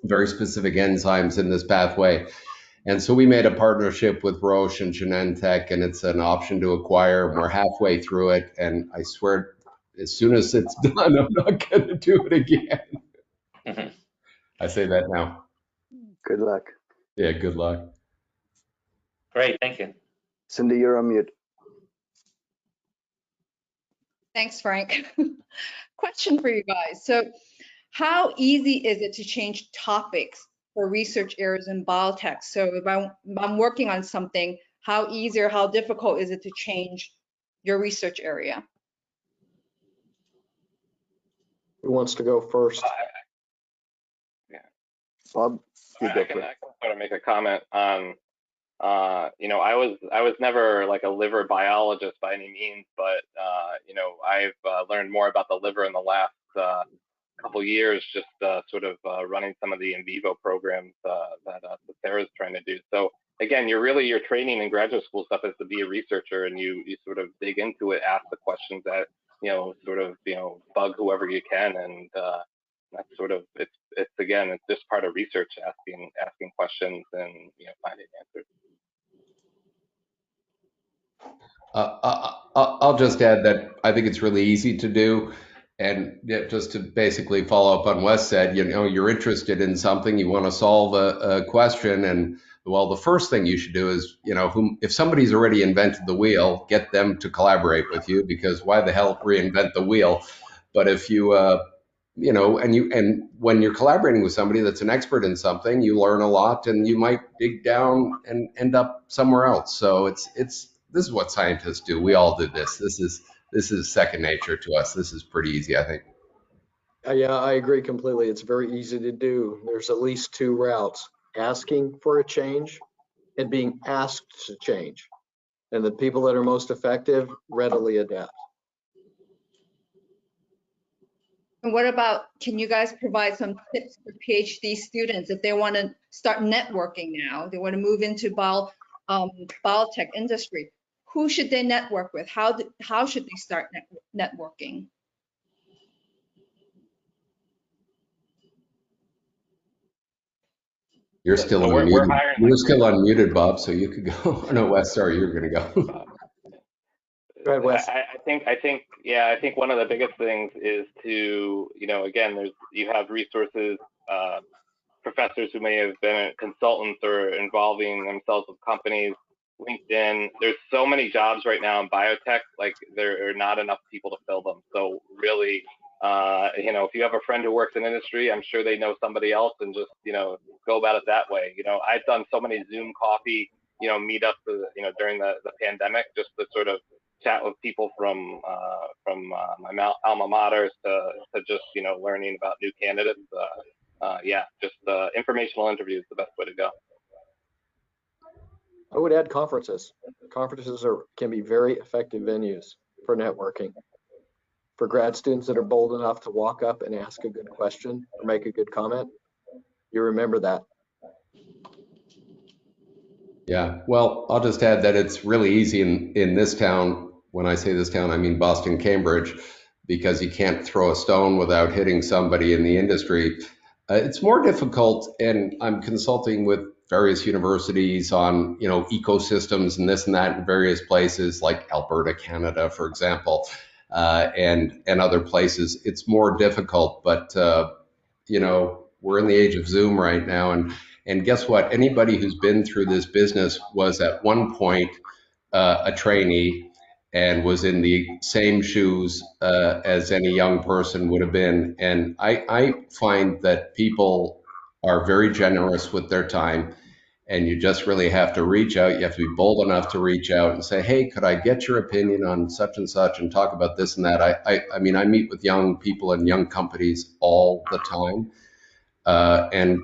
very specific enzymes in this pathway. And so we made a partnership with Roche and Genentech, and it's an option to acquire. We're halfway through it, and I swear, as soon as it's done, I'm not going to do it again. Mm-hmm. I say that now. Good luck. Yeah, good luck. Great, thank you. Cindy, you're on mute. Thanks, Frank. Question for you guys. So how easy is it to change topics for research areas in biotech? So if I'm working on something, how easy or how difficult is it to change your research area? Who wants to go first? Yeah. Bob, you go I can first. sort of make a comment on, you know, I was never like a liver biologist by any means, but you know, I've learned more about the liver in the last couple years, just sort of running some of the in vivo programs that Tessera is trying to do. So again, your training in graduate school stuff is to be a researcher, and you sort of dig into it, ask the questions that, you know, sort of, you know, bug whoever you can, and that's sort of, it's again, it's just part of research, asking questions and, you know, finding answers. I'll just add that I think it's really easy to do. And just to basically follow up on Wes said, you know, you're interested in something, you want to solve a question, and well, the first thing you should do is, you know, if somebody's already invented the wheel, get them to collaborate with you, because why the hell reinvent the wheel? But if you, you know, and when you're collaborating with somebody that's an expert in something, you learn a lot, and you might dig down and end up somewhere else. So this is what scientists do. We all do this. This is second nature to us. This is pretty easy, I think. Yeah, I agree completely. It's very easy to do. There's at least 2 routes: asking for a change and being asked to change. And the people that are most effective readily adapt. And what about, can you guys provide some tips for PhD students if they want to start networking now? They want to move into biotech industry. Who should they network with? How should they start networking? You're still So we're unmuted. hiring You're like still unmuted, Bob, so you could go. No, Wes, sorry, you were going to go. Go ahead, Wes. I think one of the biggest things is to, again, you have resources, professors who may have been consultants or involving themselves with companies, LinkedIn. There's so many jobs right now in biotech, like there are not enough people to fill them. So really, if you have a friend who works in industry, I'm sure they know somebody else, and just, go about it that way. I've done so many Zoom coffee, meetups, during the pandemic, just to sort of chat with people from my alma maters to just, learning about new candidates. Just informational interviews is the best way to go. I would add conferences. Conferences can be very effective venues for networking. For grad students that are bold enough to walk up and ask a good question or make a good comment, you remember that. Yeah, well, I'll just add that it's really easy in this town. When I say this town, I mean Boston, Cambridge, because you can't throw a stone without hitting somebody in the industry. It's more difficult, and I'm consulting with various universities on, ecosystems and this and that in various places like Alberta, Canada, for example, and other places. It's more difficult, but we're in the age of Zoom right now, and guess what? Anybody who's been through this business was at one point a trainee and was in the same shoes as any young person would have been. And I find that people are very generous with their time, and you just really have to reach out. You have to be bold enough to reach out and say, hey, could I get your opinion on such and such and talk about this and that? I mean, I meet with young people and young companies all the time. And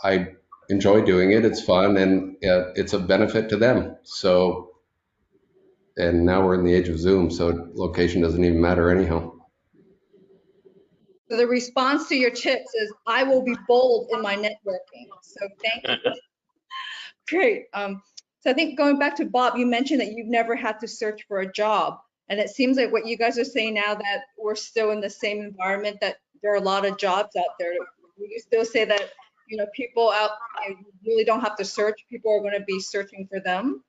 I enjoy doing it. It's fun, and it's a benefit to them. So, and now we're in the age of Zoom, so location doesn't even matter anyhow. So the response to your tips is, I will be bold in my networking. So thank you. Great. So I think going back to Bob, you mentioned that you've never had to search for a job. And it seems like what you guys are saying now, that we're still in the same environment, that there are a lot of jobs out there. Would you still say that, people out, you really don't have to search, people are going to be searching for them?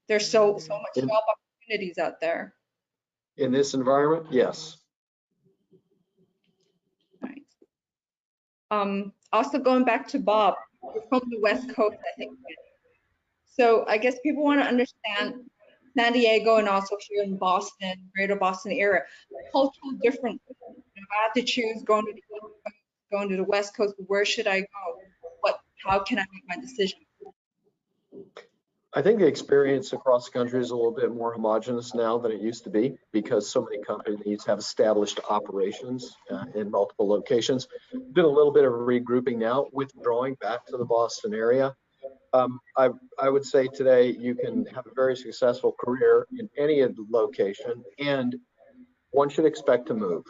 There's so much job opportunities out there. In this environment, yes. Right. Also going back to Bob, you're from the West Coast, I think. So I guess people want to understand San Diego and also here in Boston, greater Boston area, cultural difference. If I have to choose going to the East Coast, going to the West Coast, where should I go? How can I make my decision? I think the experience across the country is a little bit more homogenous now than it used to be, because so many companies have established operations in multiple locations. Been a little bit of regrouping now, withdrawing back to the Boston area. I would say today you can have a very successful career in any location, and one should expect to move.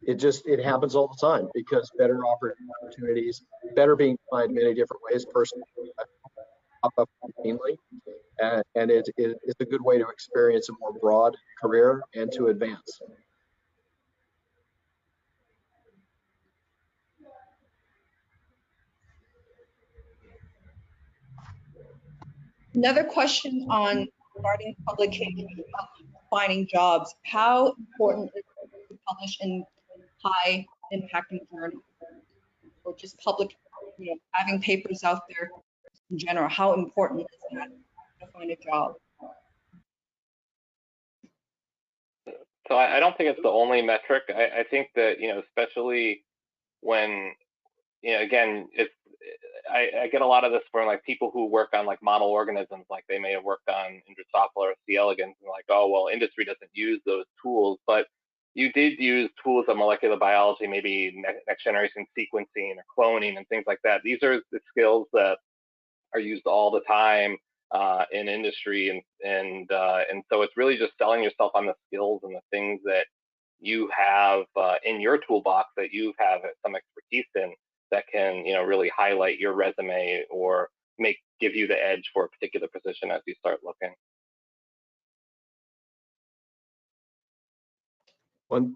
It happens all the time, because better opportunities, better being defined many different ways, personally, pop up routinely, and it's a good way to experience a more broad career and to advance. Another question on regarding publication, finding jobs. How important is it to publish in high impacting journals, or just public, having papers out there in general? How important is that to find a job? So I don't think it's the only metric. I think that, especially when, again, I get a lot of this from like people who work on like model organisms, like they may have worked on Drosophila or C. elegans, and like, oh, well, industry doesn't use those tools, but you did use tools of molecular biology, maybe next generation sequencing or cloning and things like that. These are the skills that are used all the time in industry, and so it's really just selling yourself on the skills and the things that you have in your toolbox that you have some expertise in, that can really highlight your resume or give you the edge for a particular position as you start looking.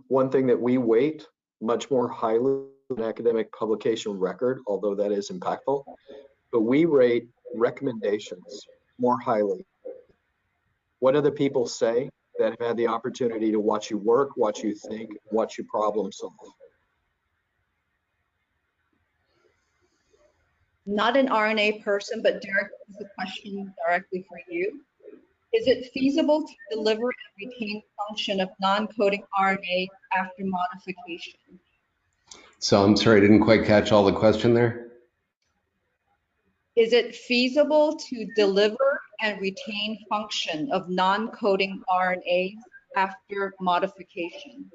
One thing that we weight much more highly an academic publication record, although that is impactful, but we rate recommendations more highly. What other people say that have had the opportunity to watch you work, watch you think, watch you problem solve? Not an RNA person, but Derrick, this is a question directly for you. Is it feasible to deliver and retain function of non-coding RNA after modification? So I'm sorry, I didn't quite catch all the question there. Is it feasible to deliver and retain function of non-coding RNAs after modification?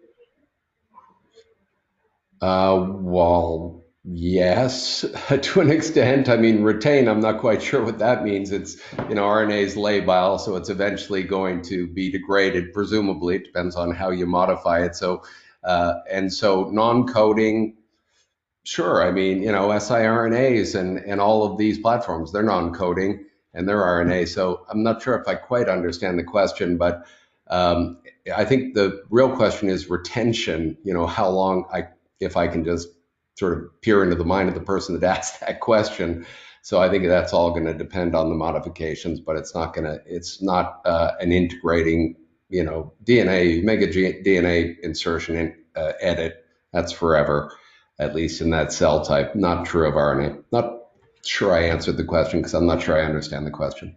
Well, yes, to an extent. I mean, retain, I'm not quite sure what that means. It's, RNA is labile, so it's eventually going to be degraded, presumably. It depends on how you modify it. So, and so non-coding, sure. I mean, siRNAs and all of these platforms, they're non-coding and they're RNA. So I'm not sure if I quite understand the question, but I think the real question is retention. How long if I can just sort of peer into the mind of the person that asked that question. So I think that's all going to depend on the modifications, but it's not an integrating, DNA, you make a DNA insertion edit, that's forever, at least in that cell type. Not true of RNA. Not sure I answered the question because I'm not sure I understand the question.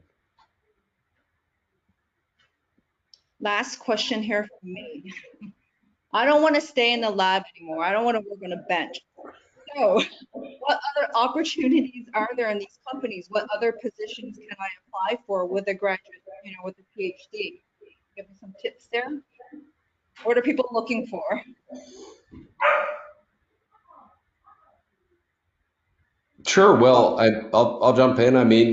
Last question here for me. I don't want to stay in the lab anymore. I don't want to work on a bench. So what other opportunities are there in these companies? What other positions can I apply for with a graduate, with a PhD? Give me some tips there. What are people looking for? Sure. Well, I'll jump in. I mean,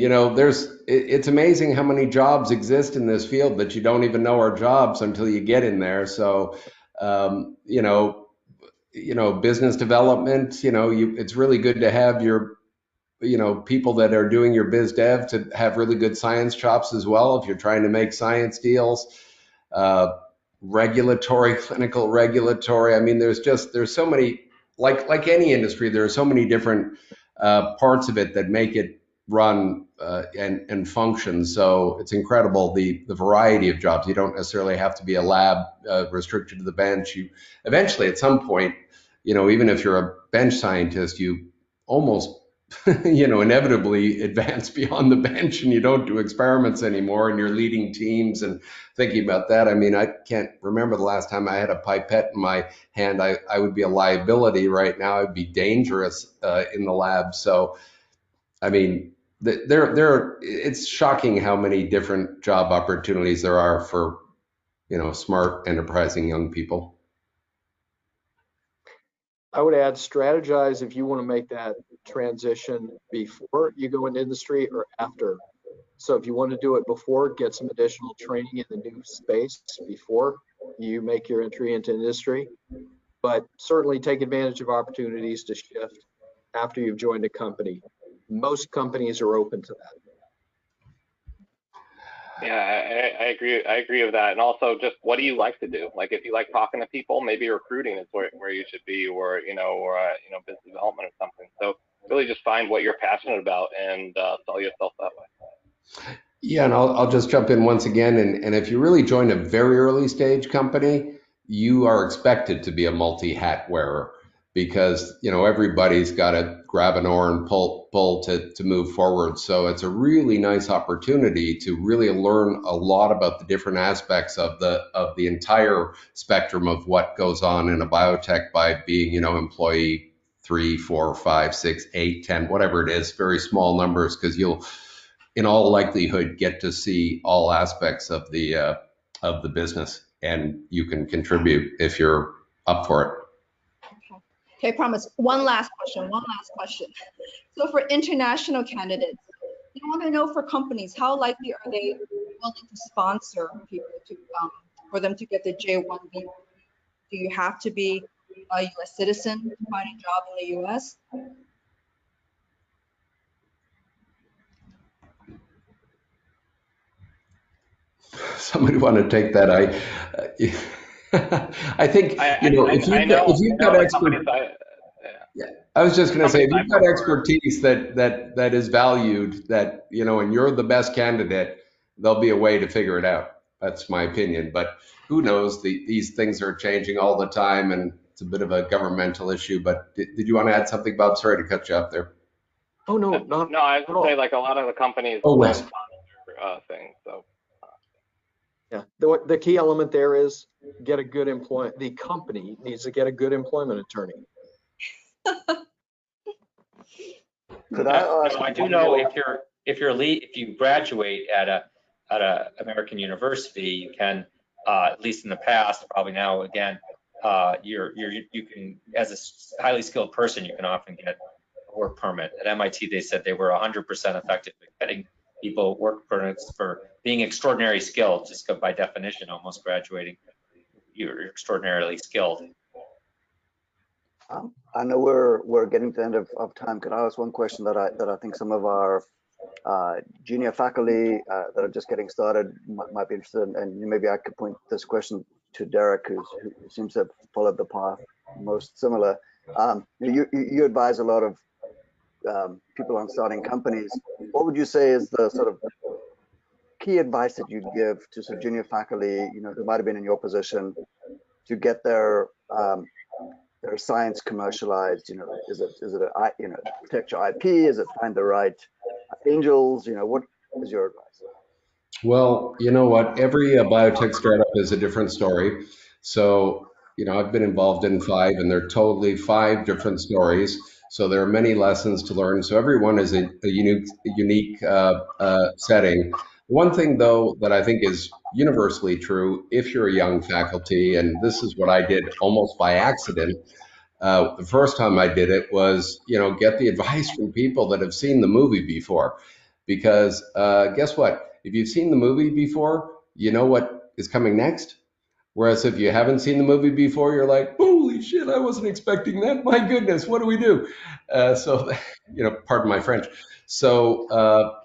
it's amazing how many jobs exist in this field that you don't even know are jobs until you get in there. So, business development, it's really good to have your, people that are doing your biz dev to have really good science chops as well. If you're trying to make science deals, regulatory, clinical regulatory. I mean, there's so many, like any industry, there are so many different parts of it that make it run and function. So it's incredible the variety of jobs. You don't necessarily have to be a lab restricted to the bench. You eventually, at some point, even if you're a bench scientist, you almost inevitably advance beyond the bench and you don't do experiments anymore and you're leading teams and thinking about that. I mean, I can't remember the last time I had a pipette in my hand. I would be a liability right now. I'd be dangerous in the lab. So, I mean, it's shocking how many different job opportunities there are for, smart, enterprising young people. I would add strategize if you want to make that transition before you go into industry or after. So if you want to do it before, get some additional training in the new space before you make your entry into industry. But certainly take advantage of opportunities to shift after you've joined a company. Most companies are open to that. Yeah, I agree. I agree with that. And also, just what do you like to do? Like, if you like talking to people, maybe recruiting is where you should be, or business development or something. So really, just find what you're passionate about and sell yourself that way. Yeah, and I'll just jump in once again. And if you really join a very early stage company, you are expected to be a multi-hat wearer because everybody's got to grab an oar and pull to move forward. So it's a really nice opportunity to really learn a lot about the different aspects of the entire spectrum of what goes on in a biotech by being employee 3, 4, 5, 6, 8, 10, whatever it is, very small numbers, because you'll in all likelihood get to see all aspects of the business, and you can contribute if you're up for it. Okay, promise. One last question. So for international candidates, you want to know for companies, how likely are they willing to sponsor people for them to get the J1B? Do you have to be a U.S. citizen to find a job in the U.S.? Somebody want to take that? I think if you've got expert. Yeah, I was just going to say, if I you've got prefer. expertise that is valued, that and you're the best candidate, there'll be a way to figure it out. That's my opinion. But who knows? These things are changing all the time, and it's a bit of a governmental issue. But did you want to add something, Bob? Sorry to cut you off there. Oh, no, No, not no, I was at gonna say all. like a lot of the companies Oh, don't Wes. sponsor things. So Yeah, the key element there is get a good employment. The company needs to get a good employment attorney. Could I ask No, I do one know more? if you graduate at a American university, you can at least in the past, probably now again, you can, as a highly skilled person, you can often get a work permit. At MIT, they said they were 100% effective at getting people work permits for being extraordinarily skilled, just by definition, almost graduating, you're extraordinarily skilled. I know we're getting to the end of time. Could I ask one question that I think some of our junior faculty that are just getting started might be interested in, and maybe I could point this question to Derrick, who seems to have followed the path most similar. You advise a lot of people on starting companies. What would you say is the sort of key advice that you'd give to sort of junior faculty, who might have been in your position, to get their science commercialized? Is it protect your IP? Is it find the right angels? What is your advice? Well, you know what? Every biotech startup is a different story. So, I've been involved in five, and they're totally five different stories. So there are many lessons to learn. So everyone is a unique setting. One thing, though, that I think is universally true, if you're a young faculty, and this is what I did almost by accident. The first time I did it was, get the advice from people that have seen the movie before. Because guess what? If you've seen the movie before, you know what is coming next. Whereas if you haven't seen the movie before, you're like, holy shit, I wasn't expecting that. My goodness, what do we do? So, pardon my French. So,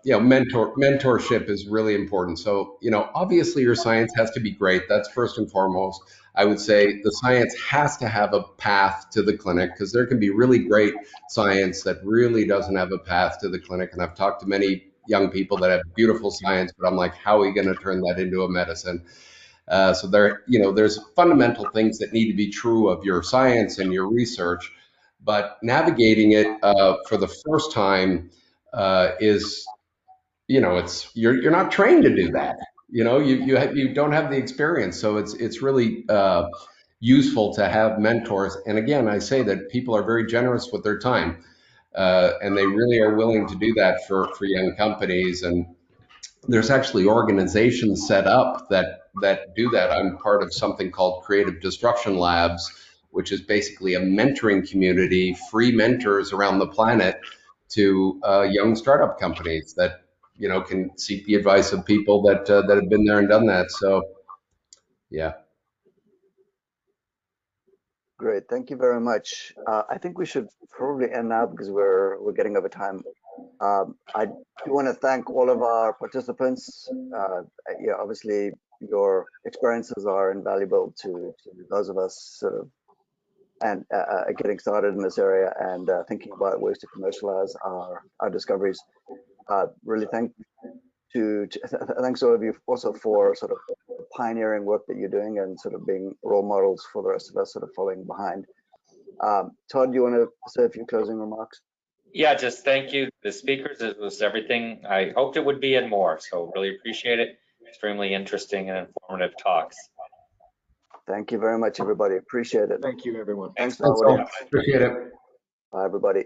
mentorship is really important. So, obviously your science has to be great. That's first and foremost. I would say the science has to have a path to the clinic, because there can be really great science that really doesn't have a path to the clinic. And I've talked to many young people that have beautiful science, but I'm like, how are we going to turn that into a medicine? So there's fundamental things that need to be true of your science and your research, but navigating it for the first time is, you're not trained to do that. You don't have the experience, so it's really useful to have mentors. And again, I say that people are very generous with their time, and they really are willing to do that for young companies. And there's actually organizations set up that do that. I'm part of something called Creative Disruption Labs, which is basically a mentoring community, free mentors around the planet to young startup companies that can seek the advice of people that have been there and done that. So yeah. Great, thank you very much. I think we should probably end now because we're getting over time. I do want to thank all of our participants. Obviously, your experiences are invaluable to those of us sort of and getting started in this area and thinking about ways to commercialize our discoveries. Really thanks to all of you also for sort of the pioneering work that you're doing and sort of being role models for the rest of us sort of following behind. Todd, do you want to say a few closing remarks? Yeah, just thank you, the speakers. It was everything I hoped it would be and more. So really appreciate it. Extremely interesting and informative talks. Thank you very much, everybody. Appreciate it. Thank you, everyone. Thanks to Thanks our all. audience. Appreciate it. Bye, everybody.